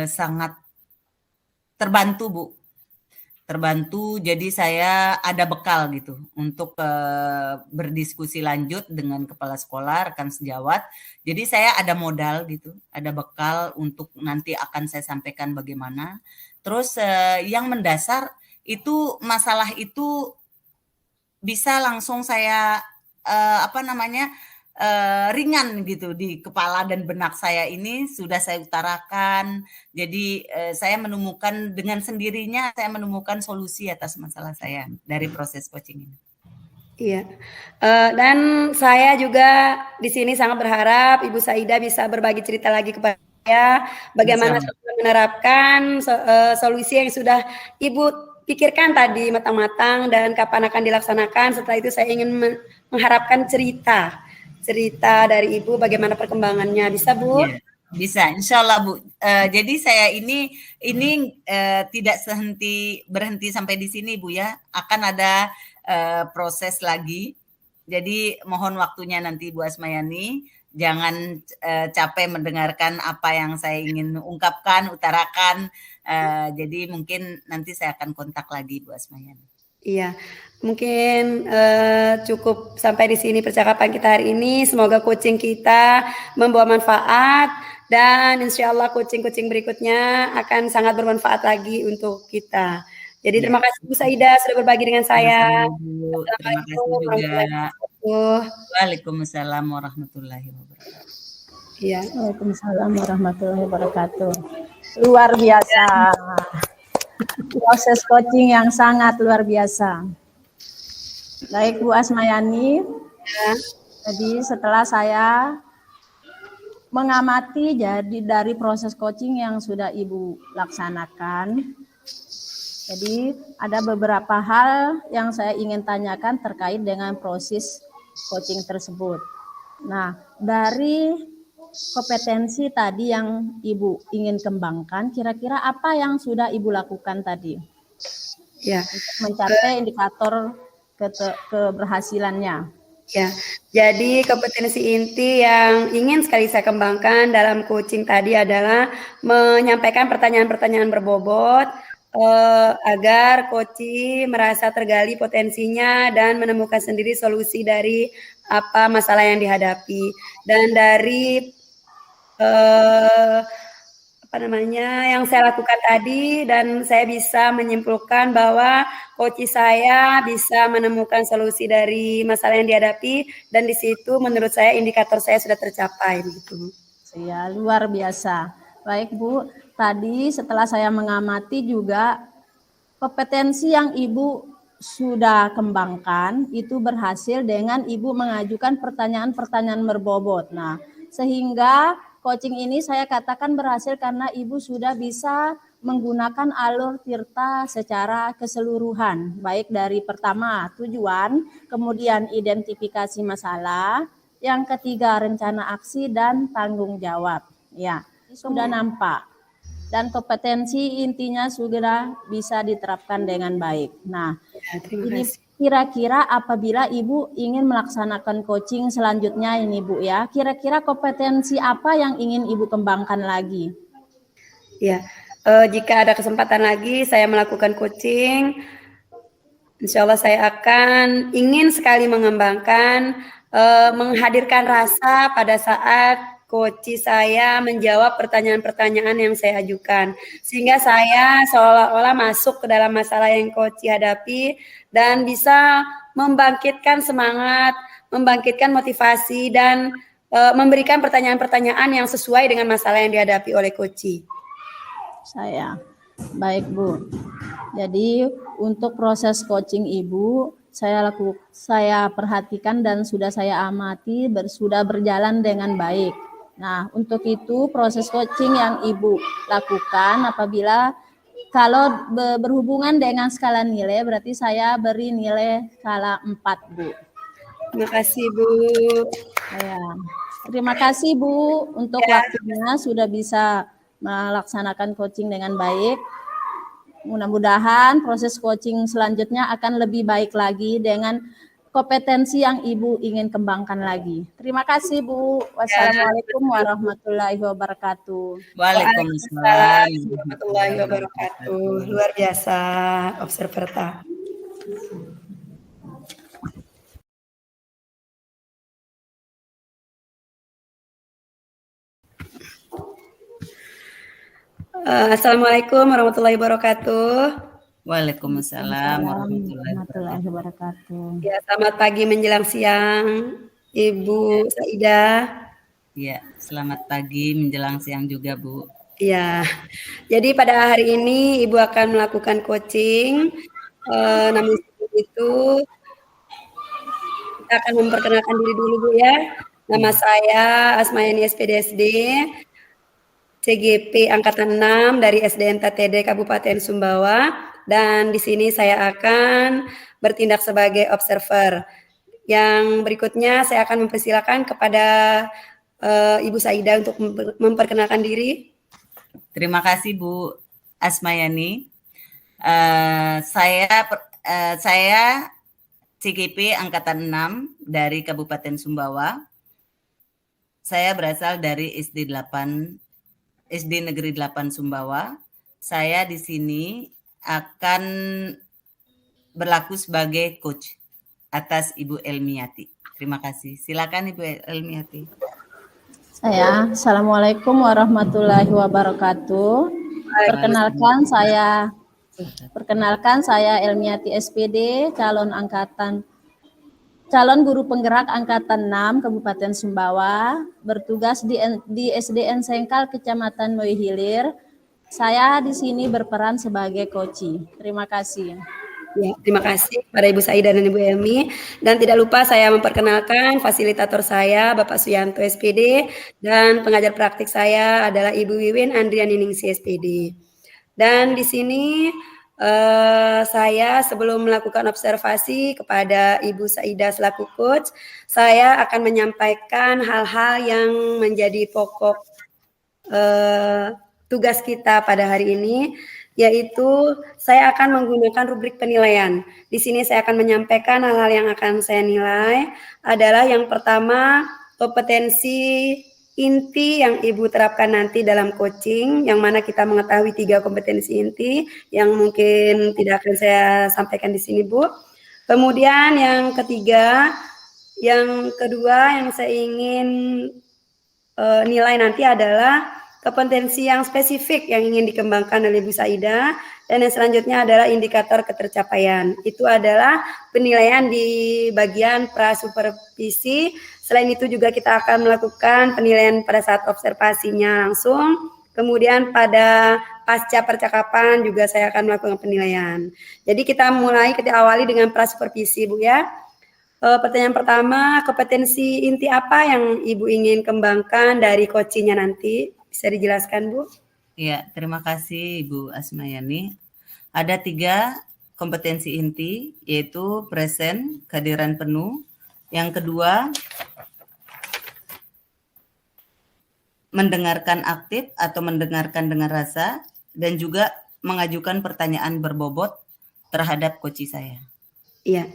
sangat terbantu Bu. Jadi saya ada bekal gitu untuk berdiskusi lanjut dengan kepala sekolah, rekan sejawat. Jadi saya ada modal gitu, ada bekal untuk nanti akan saya sampaikan bagaimana. Terus yang mendasar itu masalah itu bisa langsung saya ringan gitu di kepala dan benak saya ini sudah saya utarakan. Jadi saya menemukan dengan sendirinya, saya menemukan solusi atas masalah saya dari proses coaching ini. Iya, dan saya juga di sini sangat berharap Ibu Saida bisa berbagi cerita lagi kepada saya bagaimana menerapkan solusi yang sudah Ibu pikirkan tadi matang-matang dan kapan akan dilaksanakan. Setelah itu saya ingin mengharapkan cerita dari Ibu bagaimana perkembangannya. Bisa Bu? Yeah, bisa, insya Allah Bu. Jadi saya ini tidak berhenti sampai di sini Bu ya. Akan ada proses lagi. Jadi mohon waktunya nanti Bu Asmayani. Jangan capek mendengarkan apa yang saya ingin ungkapkan, utarakan. Jadi mungkin nanti saya akan kontak lagi Bu Asmayani. Iya, mungkin cukup sampai di sini percakapan kita hari ini. Semoga coaching kita membawa manfaat dan insya Allah coaching-coaching berikutnya akan sangat bermanfaat lagi untuk kita. Jadi terima kasih Bu Saida sudah berbagi dengan saya. Terima kasih juga. Waalaikumsalam warahmatullahi wabarakatuh. Iya. Waalaikumsalam warahmatullahi wabarakatuh. Luar biasa. Proses coaching yang sangat luar biasa. Baik Bu Asmayani, jadi setelah saya mengamati jadi dari proses coaching yang sudah Ibu laksanakan, jadi ada beberapa hal yang saya ingin tanyakan terkait dengan proses coaching tersebut. Nah, dari kompetensi tadi yang Ibu ingin kembangkan, kira-kira apa yang sudah Ibu lakukan tadi Ya, untuk mencapai indikator keberhasilannya? ya. Jadi kompetensi inti yang ingin sekali saya kembangkan dalam coaching tadi adalah menyampaikan pertanyaan-pertanyaan berbobot agar coach merasa tergali potensinya dan menemukan sendiri solusi dari apa masalah yang dihadapi. Dan dari yang saya lakukan tadi, dan saya bisa menyimpulkan bahwa coach saya bisa menemukan solusi dari masalah yang dihadapi, dan di situ menurut saya indikator saya sudah tercapai gitu. Ya, luar biasa. Baik Bu, tadi setelah saya mengamati juga kompetensi yang Ibu sudah kembangkan itu berhasil dengan Ibu mengajukan pertanyaan-pertanyaan berbobot. Nah, sehingga coaching ini saya katakan berhasil karena Ibu sudah bisa menggunakan alur tirta secara keseluruhan, baik dari pertama tujuan, kemudian identifikasi masalah, yang ketiga rencana aksi dan tanggung jawab. Ya, sudah nampak. Dan kompetensi intinya sudah bisa diterapkan dengan baik. Nah, ini kira-kira apabila Ibu ingin melaksanakan coaching selanjutnya ini Bu ya, kira-kira kompetensi apa yang ingin Ibu kembangkan lagi? Ya, jika ada kesempatan lagi saya melakukan coaching, insya Allah saya akan ingin sekali mengembangkan, menghadirkan rasa pada saat coach saya menjawab pertanyaan-pertanyaan yang saya ajukan, sehingga saya seolah-olah masuk ke dalam masalah yang coach hadapi dan bisa membangkitkan semangat, membangkitkan motivasi, dan memberikan pertanyaan-pertanyaan yang sesuai dengan masalah yang dihadapi oleh coach. Saya, baik Bu. Jadi untuk proses coaching Ibu, saya perhatikan dan sudah saya amati sudah berjalan dengan baik. Nah, untuk itu proses coaching yang Ibu lakukan apabila kalau berhubungan dengan skala nilai, berarti saya beri nilai skala 4, Bu. Terima kasih, Bu. Ya. Terima kasih, Bu, untuk waktunya sudah bisa melaksanakan coaching dengan baik. Mudah-mudahan proses coaching selanjutnya akan lebih baik lagi dengan kompetensi yang Ibu ingin kembangkan lagi. Terima kasih, Bu. Wassalamualaikum warahmatullahi wabarakatuh. Waalaikumsalam warahmatullahi wabarakatuh. Luar biasa, Observerta. Assalamualaikum warahmatullahi wabarakatuh. Waalaikumsalam warahmatullahi wabarakatuh. Ya, selamat pagi menjelang siang, Ibu Saidah. Ya, selamat pagi menjelang siang juga, Bu. Ya, jadi pada hari ini Ibu akan melakukan coaching. Namun sebelum itu kita akan memperkenalkan diri dulu, Bu ya. Nama saya Asmayani SPDSD, CGP Angkatan 6 dari SDN TTD Kabupaten Sumbawa. Dan di sini saya akan bertindak sebagai observer. Yang berikutnya saya akan mempersilakan kepada Ibu Saidah untuk memperkenalkan diri. Terima kasih Bu Asmayani. Saya CGP Angkatan 6 dari Kabupaten Sumbawa. Saya berasal dari SD Negeri 8 Sumbawa. Saya di sini akan berlaku sebagai coach atas Ibu Elmiati. Terima kasih. Silakan Ibu Elmiati. Assalamualaikum warahmatullahi wabarakatuh. Perkenalkan saya Elmiati SPD, calon guru penggerak Angkatan 6 Kabupaten Sumbawa, bertugas di SDN Sengkal Kecamatan Moi Hilir. Saya di sini berperan sebagai coach. Terima kasih. Ya, terima kasih pada Ibu Saidah dan Ibu Elmi. Dan tidak lupa saya memperkenalkan fasilitator saya, Bapak Suyanto SPD, dan pengajar praktik saya adalah Ibu Wiwin Andriani Ningsi SPD. Dan di sini Saya sebelum melakukan observasi kepada Ibu Saida selaku coach, saya akan menyampaikan hal-hal yang menjadi pokok tugas kita pada hari ini, yaitu saya akan menggunakan rubrik penilaian. Di sini saya akan menyampaikan hal-hal yang akan saya nilai adalah yang pertama, kompetensi inti yang Ibu terapkan nanti dalam coaching, yang mana kita mengetahui 3 kompetensi inti yang mungkin tidak akan saya sampaikan di sini, Bu. Kemudian yang ketiga, yang kedua yang saya ingin nilai nanti adalah kompetensi yang spesifik yang ingin dikembangkan oleh Bu Saida, dan yang selanjutnya adalah indikator ketercapaian. Itu adalah penilaian di bagian prasupervisi. Selain itu juga kita akan melakukan penilaian pada saat observasinya langsung. Kemudian pada pasca percakapan juga saya akan melakukan penilaian. Jadi kita awali dengan prasupervisi, Bu ya. Pertanyaan pertama, kompetensi inti apa yang Ibu ingin kembangkan dari coachingnya nanti? Bisa dijelaskan, Bu? Ya, terima kasih Ibu Asmayani. Ada 3 kompetensi inti, yaitu present, kehadiran penuh. Yang kedua, mendengarkan aktif atau mendengarkan dengan rasa, dan juga mengajukan pertanyaan berbobot terhadap coach saya. Iya.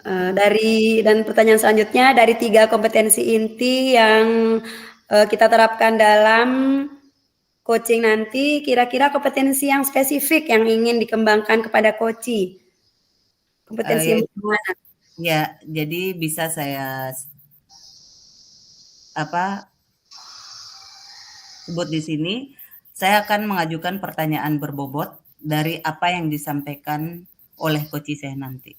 Dan pertanyaan selanjutnya, dari 3 kompetensi inti yang kita terapkan dalam coaching nanti, kira-kira kompetensi yang spesifik yang ingin dikembangkan kepada coach. Kompetensi yang mana? Ya, jadi bisa saya sebut di sini. Saya akan mengajukan pertanyaan berbobot dari apa yang disampaikan oleh coach saya nanti.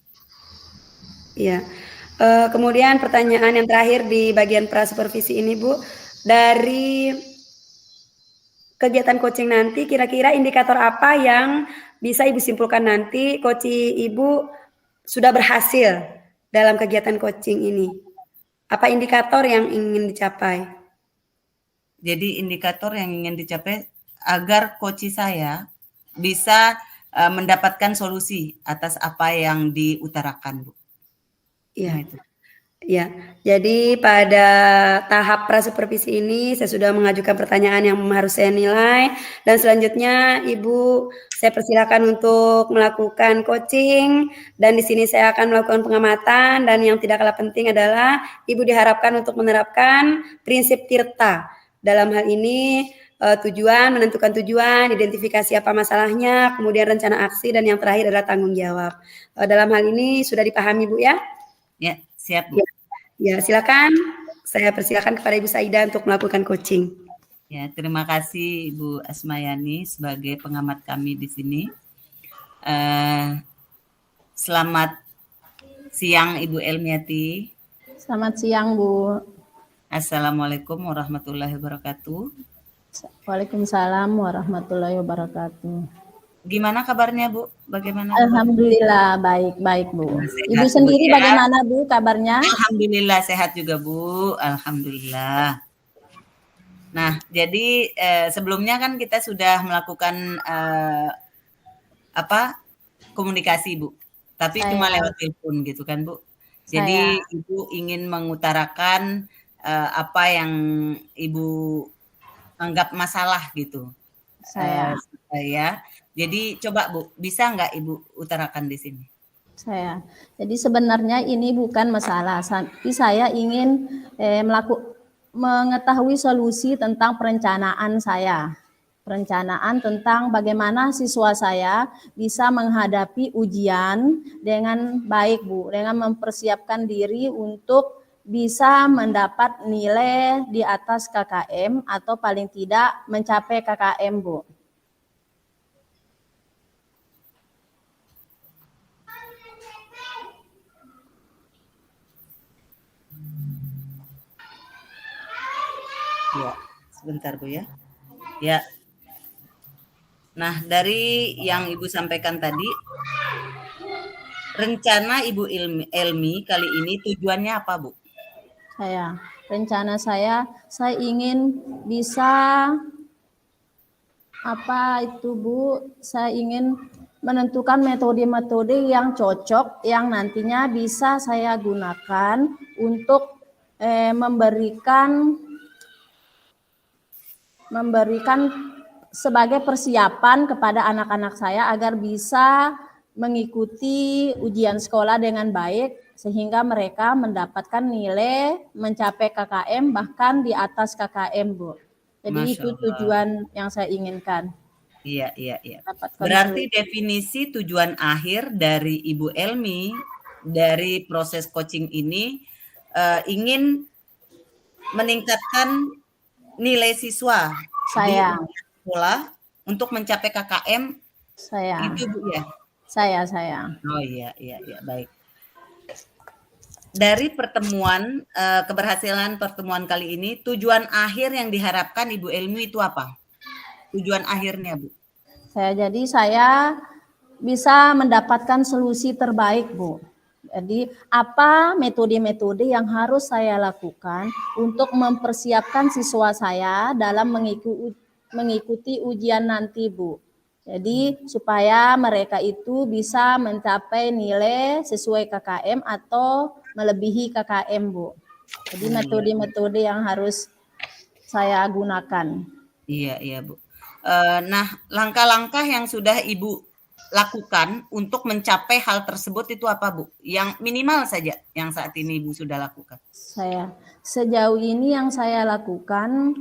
Iya. Kemudian pertanyaan yang terakhir di bagian prasupervisi ini, Bu, dari kegiatan coaching nanti, kira-kira indikator apa yang bisa Ibu simpulkan nanti coach Ibu sudah berhasil dalam kegiatan coaching ini? Apa indikator yang ingin dicapai? Jadi indikator yang ingin dicapai agar coach saya bisa mendapatkan solusi atas apa yang diutarakan, Bu. Iya. Nah, itu. Ya, jadi pada tahap prasupervisi ini saya sudah mengajukan pertanyaan yang harus saya nilai, dan selanjutnya Ibu saya persilakan untuk melakukan coaching, dan di sini saya akan melakukan pengamatan, dan yang tidak kalah penting adalah Ibu diharapkan untuk menerapkan prinsip Tirta. Dalam hal ini menentukan tujuan, identifikasi apa masalahnya, kemudian rencana aksi, dan yang terakhir adalah tanggung jawab. Dalam hal ini sudah dipahami, Bu ya? Ya, siap, Bu. Ya, silakan. Saya persilakan kepada Ibu Saida untuk melakukan coaching. Ya, terima kasih Ibu Asmayani sebagai pengamat kami di sini. Selamat siang Ibu Elmiati. Selamat siang, Bu. Assalamualaikum warahmatullahi wabarakatuh. Waalaikumsalam warahmatullahi wabarakatuh. Gimana kabarnya, Bu? Bagaimana? Alhamdulillah baik-baik, Bu. Sehat, Ibu sendiri Bu, ya? bagaimana, Bu, kabarnya? Alhamdulillah sehat juga, Bu. Alhamdulillah. Nah, jadi sebelumnya kan kita sudah melakukan komunikasi, Bu. Tapi cuma lewat telepon gitu kan, Bu. Jadi Ibu ingin mengutarakan apa yang Ibu anggap masalah gitu. Saya. Jadi coba Bu, bisa nggak Ibu utarakan di sini? Jadi sebenarnya ini bukan masalah, tapi saya ingin mengetahui solusi tentang perencanaan saya. Perencanaan tentang bagaimana siswa saya bisa menghadapi ujian dengan baik, Bu, dengan mempersiapkan diri untuk bisa mendapat nilai di atas KKM atau paling tidak mencapai KKM, Bu. Ya, sebentar Bu ya. Ya. Nah, dari yang Ibu sampaikan tadi, rencana Ibu Elmi kali ini tujuannya apa, Bu? Rencana saya ingin bisa Bu, saya ingin menentukan metode-metode yang cocok yang nantinya bisa saya gunakan untuk memberikan sebagai persiapan kepada anak-anak saya agar bisa mengikuti ujian sekolah dengan baik sehingga mereka mendapatkan nilai mencapai KKM bahkan di atas KKM, Bu. Jadi Masya itu Allah. tujuan yang saya inginkan. Iya. Dapatkan Berarti solusi. definisi tujuan akhir dari Ibu Elmi dari proses coaching ini ingin meningkatkan nilai siswa Saya. di sekolah untuk mencapai KKM itu, Bu ya? Saya. Oh iya, baik. Dari pertemuan keberhasilan pertemuan kali ini, tujuan akhir yang diharapkan Ibu Elmi itu apa? Tujuan akhirnya, Bu? Saya bisa mendapatkan solusi terbaik, Bu. Jadi apa metode-metode yang harus saya lakukan untuk mempersiapkan siswa saya dalam mengikuti ujian nanti, Bu. Jadi supaya mereka itu bisa mencapai nilai sesuai KKM atau melebihi KKM, Bu. Jadi metode-metode yang harus saya gunakan. Iya, Bu. Nah, langkah-langkah yang sudah Ibu lakukan untuk mencapai hal tersebut itu apa, Bu? Yang minimal saja yang saat ini Ibu sudah lakukan. Sejauh ini yang saya lakukan,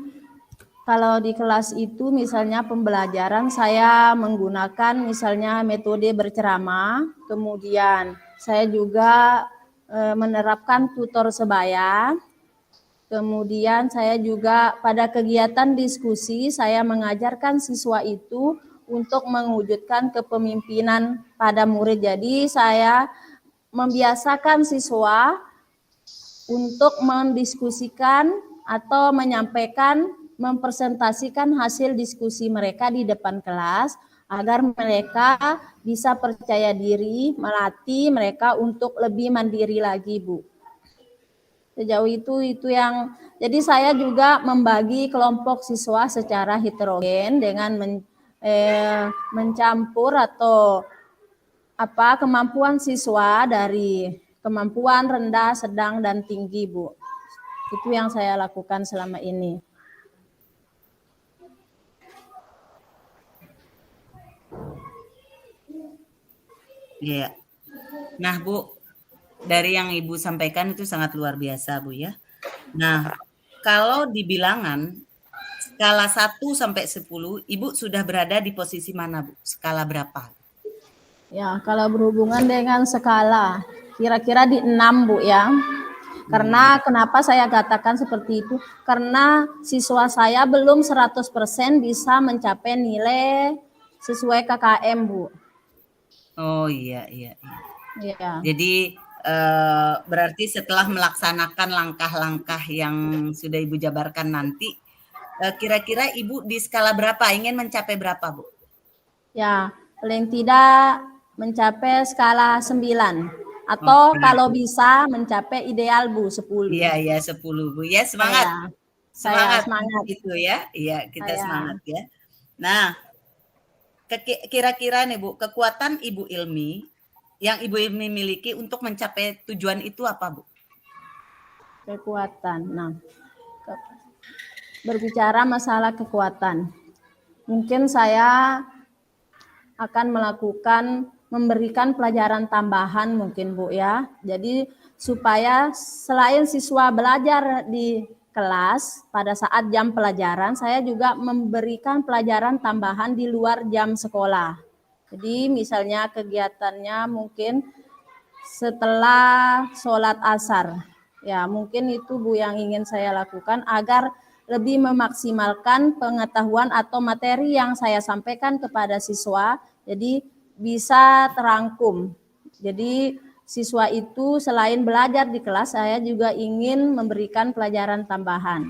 kalau di kelas itu misalnya pembelajaran saya menggunakan misalnya metode berceramah, kemudian saya juga menerapkan tutor sebaya. Kemudian saya juga pada kegiatan diskusi saya mengajarkan siswa itu untuk mewujudkan kepemimpinan pada murid. Jadi saya membiasakan siswa untuk mendiskusikan atau menyampaikan, mempresentasikan hasil diskusi mereka di depan kelas agar mereka bisa percaya diri, melatih mereka untuk lebih mandiri lagi, Bu. Sejauh itu yang jadi saya juga membagi kelompok siswa secara heterogen dengan mencampur atau kemampuan siswa dari kemampuan rendah, sedang dan tinggi, Bu. Itu yang saya lakukan selama ini. Iya. Nah, Bu, dari yang Ibu sampaikan itu sangat luar biasa, Bu ya. Nah, kalau di bilangan skala 1 sampai 10, Ibu sudah berada di posisi mana, Bu? Skala berapa? Ya, kalau berhubungan dengan skala, kira-kira di 6, Bu ya. Karena kenapa saya katakan seperti itu? Karena siswa saya belum 100% bisa mencapai nilai sesuai KKM, Bu. Oh iya. Ya. Jadi berarti setelah melaksanakan langkah-langkah yang sudah Ibu jabarkan nanti, kira-kira Ibu di skala berapa? Ingin mencapai berapa, Bu? Ya, paling tidak mencapai skala 9. Atau kalau bisa mencapai ideal, Bu, 10. Iya, 10, Bu. Ya, semangat. Saya Semangat itu ya. Iya, kita semangat ya. Nah, kira-kira nih, Bu, kekuatan Ibu Ilmi yang Ibu Ilmi miliki untuk mencapai tujuan itu apa, Bu? Kekuatan. Nah, berbicara masalah kekuatan, mungkin saya akan memberikan pelajaran tambahan mungkin, Bu ya. Jadi supaya selain siswa belajar di kelas pada saat jam pelajaran, saya juga memberikan pelajaran tambahan di luar jam sekolah. Jadi misalnya kegiatannya mungkin setelah sholat asar. Ya, mungkin itu, Bu, yang ingin saya lakukan agar lebih memaksimalkan pengetahuan atau materi yang saya sampaikan kepada siswa, jadi bisa terangkum. Jadi siswa itu selain belajar di kelas, saya juga ingin memberikan pelajaran tambahan.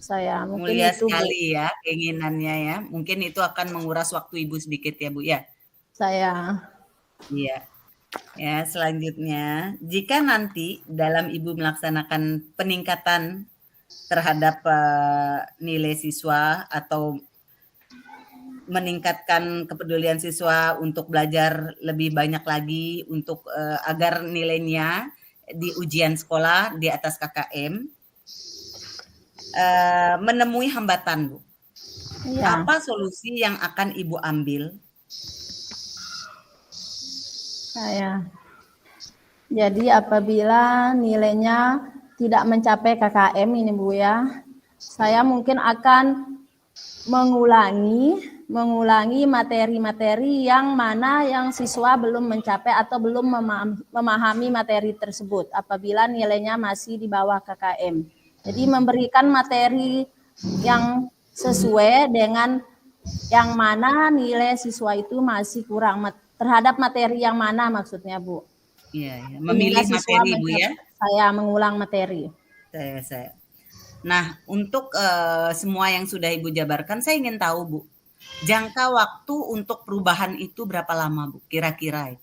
Saya mungkin mulia itu, sekali, Bu. Ya keinginannya ya. Mungkin itu akan menguras waktu Ibu sedikit ya, Bu ya. Iya. Ya, selanjutnya, jika nanti dalam Ibu melaksanakan peningkatan terhadap nilai siswa atau meningkatkan kepedulian siswa untuk belajar lebih banyak lagi untuk agar nilainya di ujian sekolah di atas KKM menemui hambatan, Bu. Iya. Apa solusi yang akan Ibu ambil? Jadi apabila nilainya tidak mencapai KKM ini Bu ya, saya mungkin akan mengulangi materi-materi yang mana yang siswa belum mencapai atau belum memahami materi tersebut apabila nilainya masih di bawah KKM. Jadi memberikan materi yang sesuai dengan yang mana nilai siswa itu masih kurang terhadap materi yang mana maksudnya Bu. Iya, memilih materi Bu ya. Saya mengulang materi. Saya. Nah, untuk semua yang sudah Ibu jabarkan, saya ingin tahu Bu, jangka waktu untuk perubahan itu berapa lama Bu, kira-kira?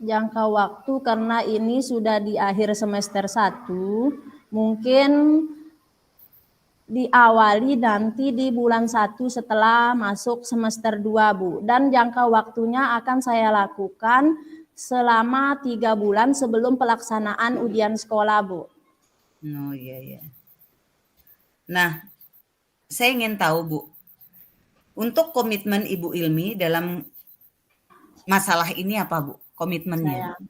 Jangka waktu karena ini sudah di akhir semester 1, mungkin diawali nanti di bulan 1 setelah masuk semester 2 Bu. Dan jangka waktunya akan saya lakukan selama 3 bulan sebelum pelaksanaan ujian sekolah Bu. Oh iya. Nah, saya ingin tahu Bu, untuk komitmen Ibu Ilmi dalam masalah ini apa Bu? Komitmennya?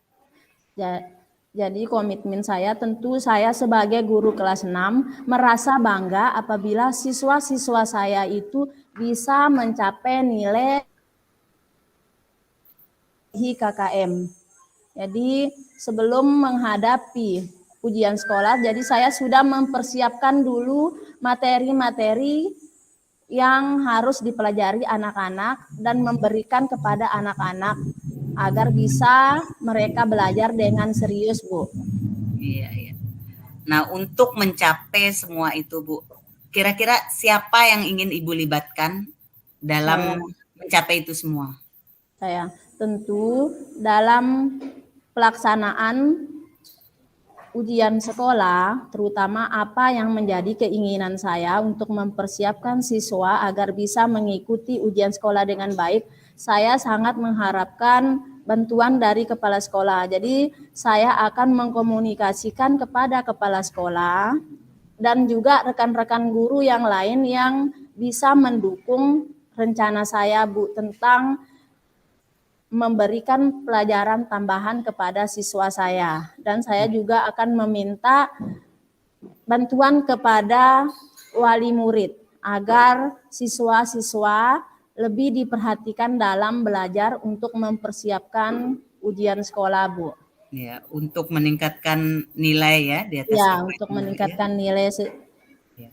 Jadi komitmen saya tentu saya sebagai guru kelas 6 merasa bangga apabila siswa-siswa saya itu bisa mencapai nilai KKM. Jadi sebelum menghadapi ujian sekolah, jadi saya sudah mempersiapkan dulu materi-materi yang harus dipelajari anak-anak dan memberikan kepada anak-anak agar bisa mereka belajar dengan serius, Bu. Iya. Nah, untuk mencapai semua itu, Bu, kira-kira siapa yang ingin Ibu libatkan dalam mencapai itu semua? Saya tentu dalam pelaksanaan ujian sekolah, terutama apa yang menjadi keinginan saya untuk mempersiapkan siswa agar bisa mengikuti ujian sekolah dengan baik, saya sangat mengharapkan bantuan dari kepala sekolah. Jadi saya akan mengkomunikasikan kepada kepala sekolah dan juga rekan-rekan guru yang lain yang bisa mendukung rencana saya Bu tentang memberikan pelajaran tambahan kepada siswa saya. Dan saya juga akan meminta bantuan kepada wali murid agar siswa-siswa lebih diperhatikan dalam belajar untuk mempersiapkan ujian sekolah, Bu. Ya, untuk meningkatkan nilai ya di atas. Ya, untuk meningkatkan nilai. Ya.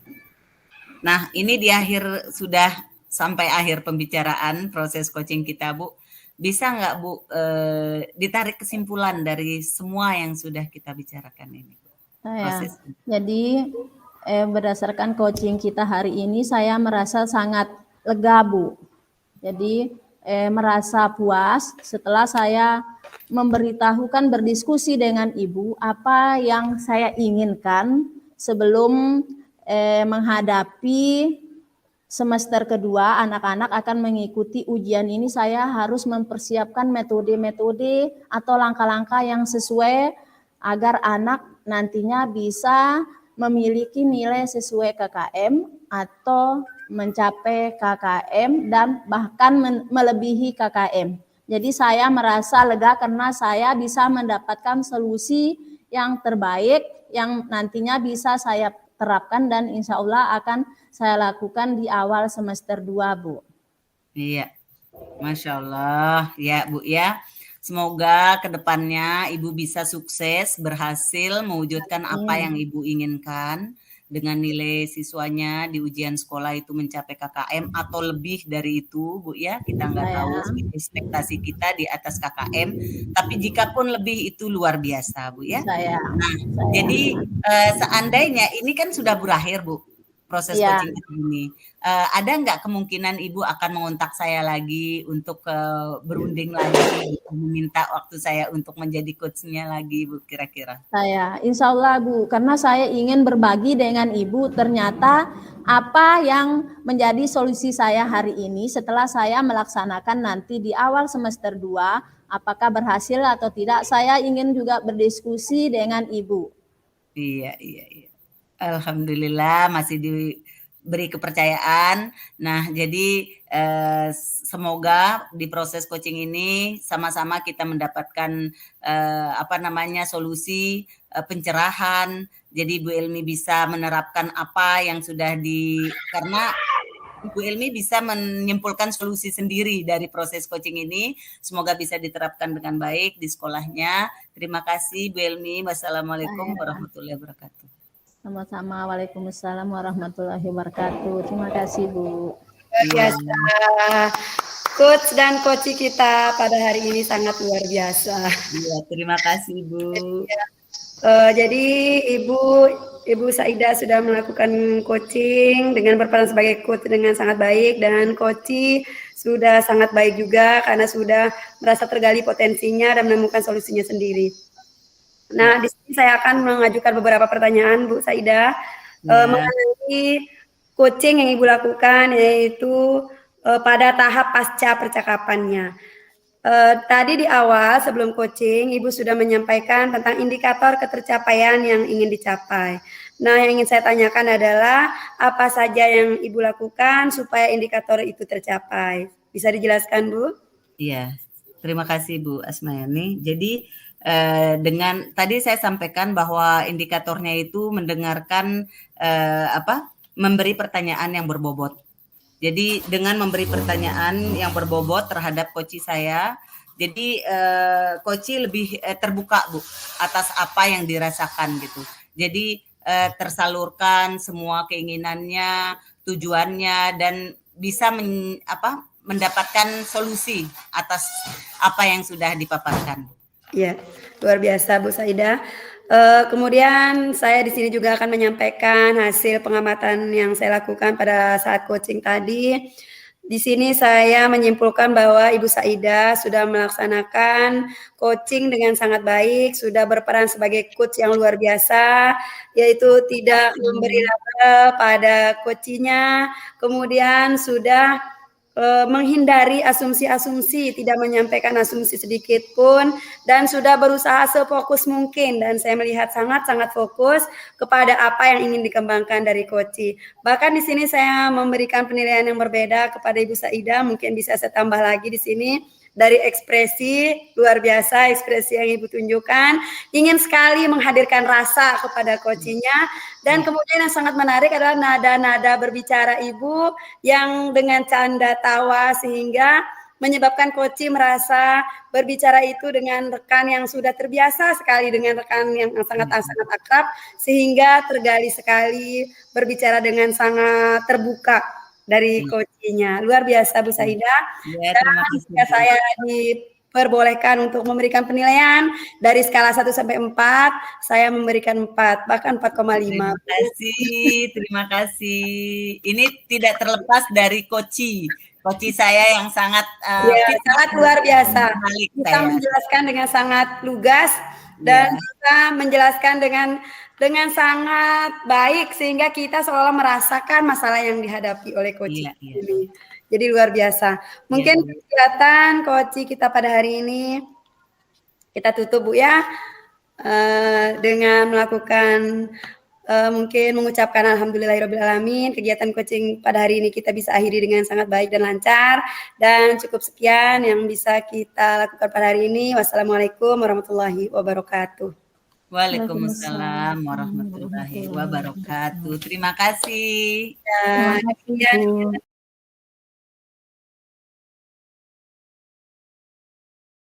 Nah, ini di akhir sudah sampai akhir pembicaraan proses coaching kita, Bu. Bisa nggak Bu ditarik kesimpulan dari semua yang sudah kita bicarakan ini? Jadi berdasarkan coaching kita hari ini saya merasa sangat lega Bu. Jadi merasa puas setelah saya memberitahukan berdiskusi dengan Ibu apa yang saya inginkan sebelum menghadapi semester kedua anak-anak akan mengikuti ujian ini. Saya harus mempersiapkan metode-metode atau langkah-langkah yang sesuai agar anak nantinya bisa memiliki nilai sesuai KKM atau mencapai KKM dan bahkan melebihi KKM. Jadi saya merasa lega karena saya bisa mendapatkan solusi yang terbaik yang nantinya bisa saya terapkan dan insya Allah akan saya lakukan di awal semester 2, Bu. Iya, Masya Allah ya Bu ya. Semoga kedepannya Ibu bisa sukses, berhasil mewujudkan apa yang Ibu inginkan dengan nilai siswanya di ujian sekolah itu mencapai KKM atau lebih dari itu, Bu ya. Kita nggak tahu ekspektasi kita di atas KKM, tapi jikapun lebih itu luar biasa, Bu ya. Jadi seandainya ini kan sudah berakhir, Bu, proses coaching ini. Ada nggak kemungkinan Ibu akan mengontak saya lagi untuk berunding lagi, meminta waktu saya untuk menjadi coachnya lagi, Bu, kira-kira? Insya Allah Bu, karena saya ingin berbagi dengan Ibu, ternyata apa yang menjadi solusi saya hari ini setelah saya melaksanakan nanti di awal semester 2, apakah berhasil atau tidak. Saya ingin juga berdiskusi dengan Ibu. Iya. Alhamdulillah masih diberi kepercayaan. Nah, jadi semoga di proses coaching ini sama-sama kita mendapatkan solusi, pencerahan. Jadi Bu Elmi bisa menerapkan apa yang sudah karena Bu Elmi bisa menyimpulkan solusi sendiri dari proses coaching ini. Semoga bisa diterapkan dengan baik di sekolahnya. Terima kasih Bu Elmi. Wassalamualaikum warahmatullahi wabarakatuh. Sama-sama. Waalaikumsalam warahmatullahi wabarakatuh. Terima kasih Bu. Biasa. Coach dan coach kita pada hari ini sangat luar biasa. Iya, terima kasih Bu. Jadi Ibu Saida sudah melakukan coaching dengan berperan sebagai coach dengan sangat baik, dan coach sudah sangat baik juga karena sudah merasa tergali potensinya dan menemukan solusinya sendiri. Nah, di sini saya akan mengajukan beberapa pertanyaan Bu Saida mengenai coaching yang Ibu lakukan, yaitu pada tahap pasca percakapannya. Tadi di awal sebelum coaching, Ibu sudah menyampaikan tentang indikator ketercapaian yang ingin dicapai. Nah, yang ingin saya tanyakan adalah apa saja yang Ibu lakukan supaya indikator itu tercapai. Bisa dijelaskan, Bu? Iya, terima kasih Bu Asmayani. Jadi dengan tadi saya sampaikan bahwa indikatornya itu mendengarkan memberi pertanyaan yang berbobot. Jadi dengan memberi pertanyaan yang berbobot terhadap coach saya, jadi coach lebih terbuka Bu atas apa yang dirasakan gitu. Jadi tersalurkan semua keinginannya, tujuannya, dan bisa mendapatkan solusi atas apa yang sudah dipaparkan. Ya, luar biasa Bu Saida. Kemudian saya di sini juga akan menyampaikan hasil pengamatan yang saya lakukan pada saat coaching tadi. Di sini saya menyimpulkan bahwa Ibu Saida sudah melaksanakan coaching dengan sangat baik, sudah berperan sebagai coach yang luar biasa, yaitu tidak memberi label pada coachnya, kemudian sudah menghindari asumsi-asumsi, tidak menyampaikan asumsi sedikit pun, dan sudah berusaha sefokus mungkin, dan saya melihat sangat-sangat fokus kepada apa yang ingin dikembangkan dari coach. Bahkan di sini saya memberikan penilaian yang berbeda kepada Ibu Saida, mungkin bisa saya tambah lagi di sini. Dari ekspresi, luar biasa ekspresi yang Ibu tunjukkan, ingin sekali menghadirkan rasa kepada coachnya, dan kemudian yang sangat menarik adalah nada-nada berbicara Ibu yang dengan canda tawa sehingga menyebabkan coach merasa berbicara itu dengan rekan yang sudah terbiasa sekali dengan rekan yang sangat akrab, sehingga tergali sekali berbicara dengan sangat terbuka dari coachnya. Luar biasa Bu Saida. Ya, dan jika saya diperbolehkan untuk memberikan penilaian dari skala 1 sampai 4, saya memberikan 4, bahkan 4,5. Terima kasih. Ini tidak terlepas dari coach saya yang sangat sangat luar biasa. Bisa menjelaskan dengan sangat lugas dan bisa menjelaskan dengan sangat baik sehingga kita seolah merasakan masalah yang dihadapi oleh coach ini. Jadi luar biasa. Mungkin kegiatan coach kita pada hari ini kita tutup Bu ya dengan melakukan mungkin mengucapkan alhamdulillahirobbilalamin. Kegiatan coaching pada hari ini kita bisa akhiri dengan sangat baik dan lancar, dan cukup sekian yang bisa kita lakukan pada hari ini. Wassalamualaikum warahmatullahi wabarakatuh. Waalaikumsalam warahmatullahi wabarakatuh. Terima kasih. Terima kasih Bu.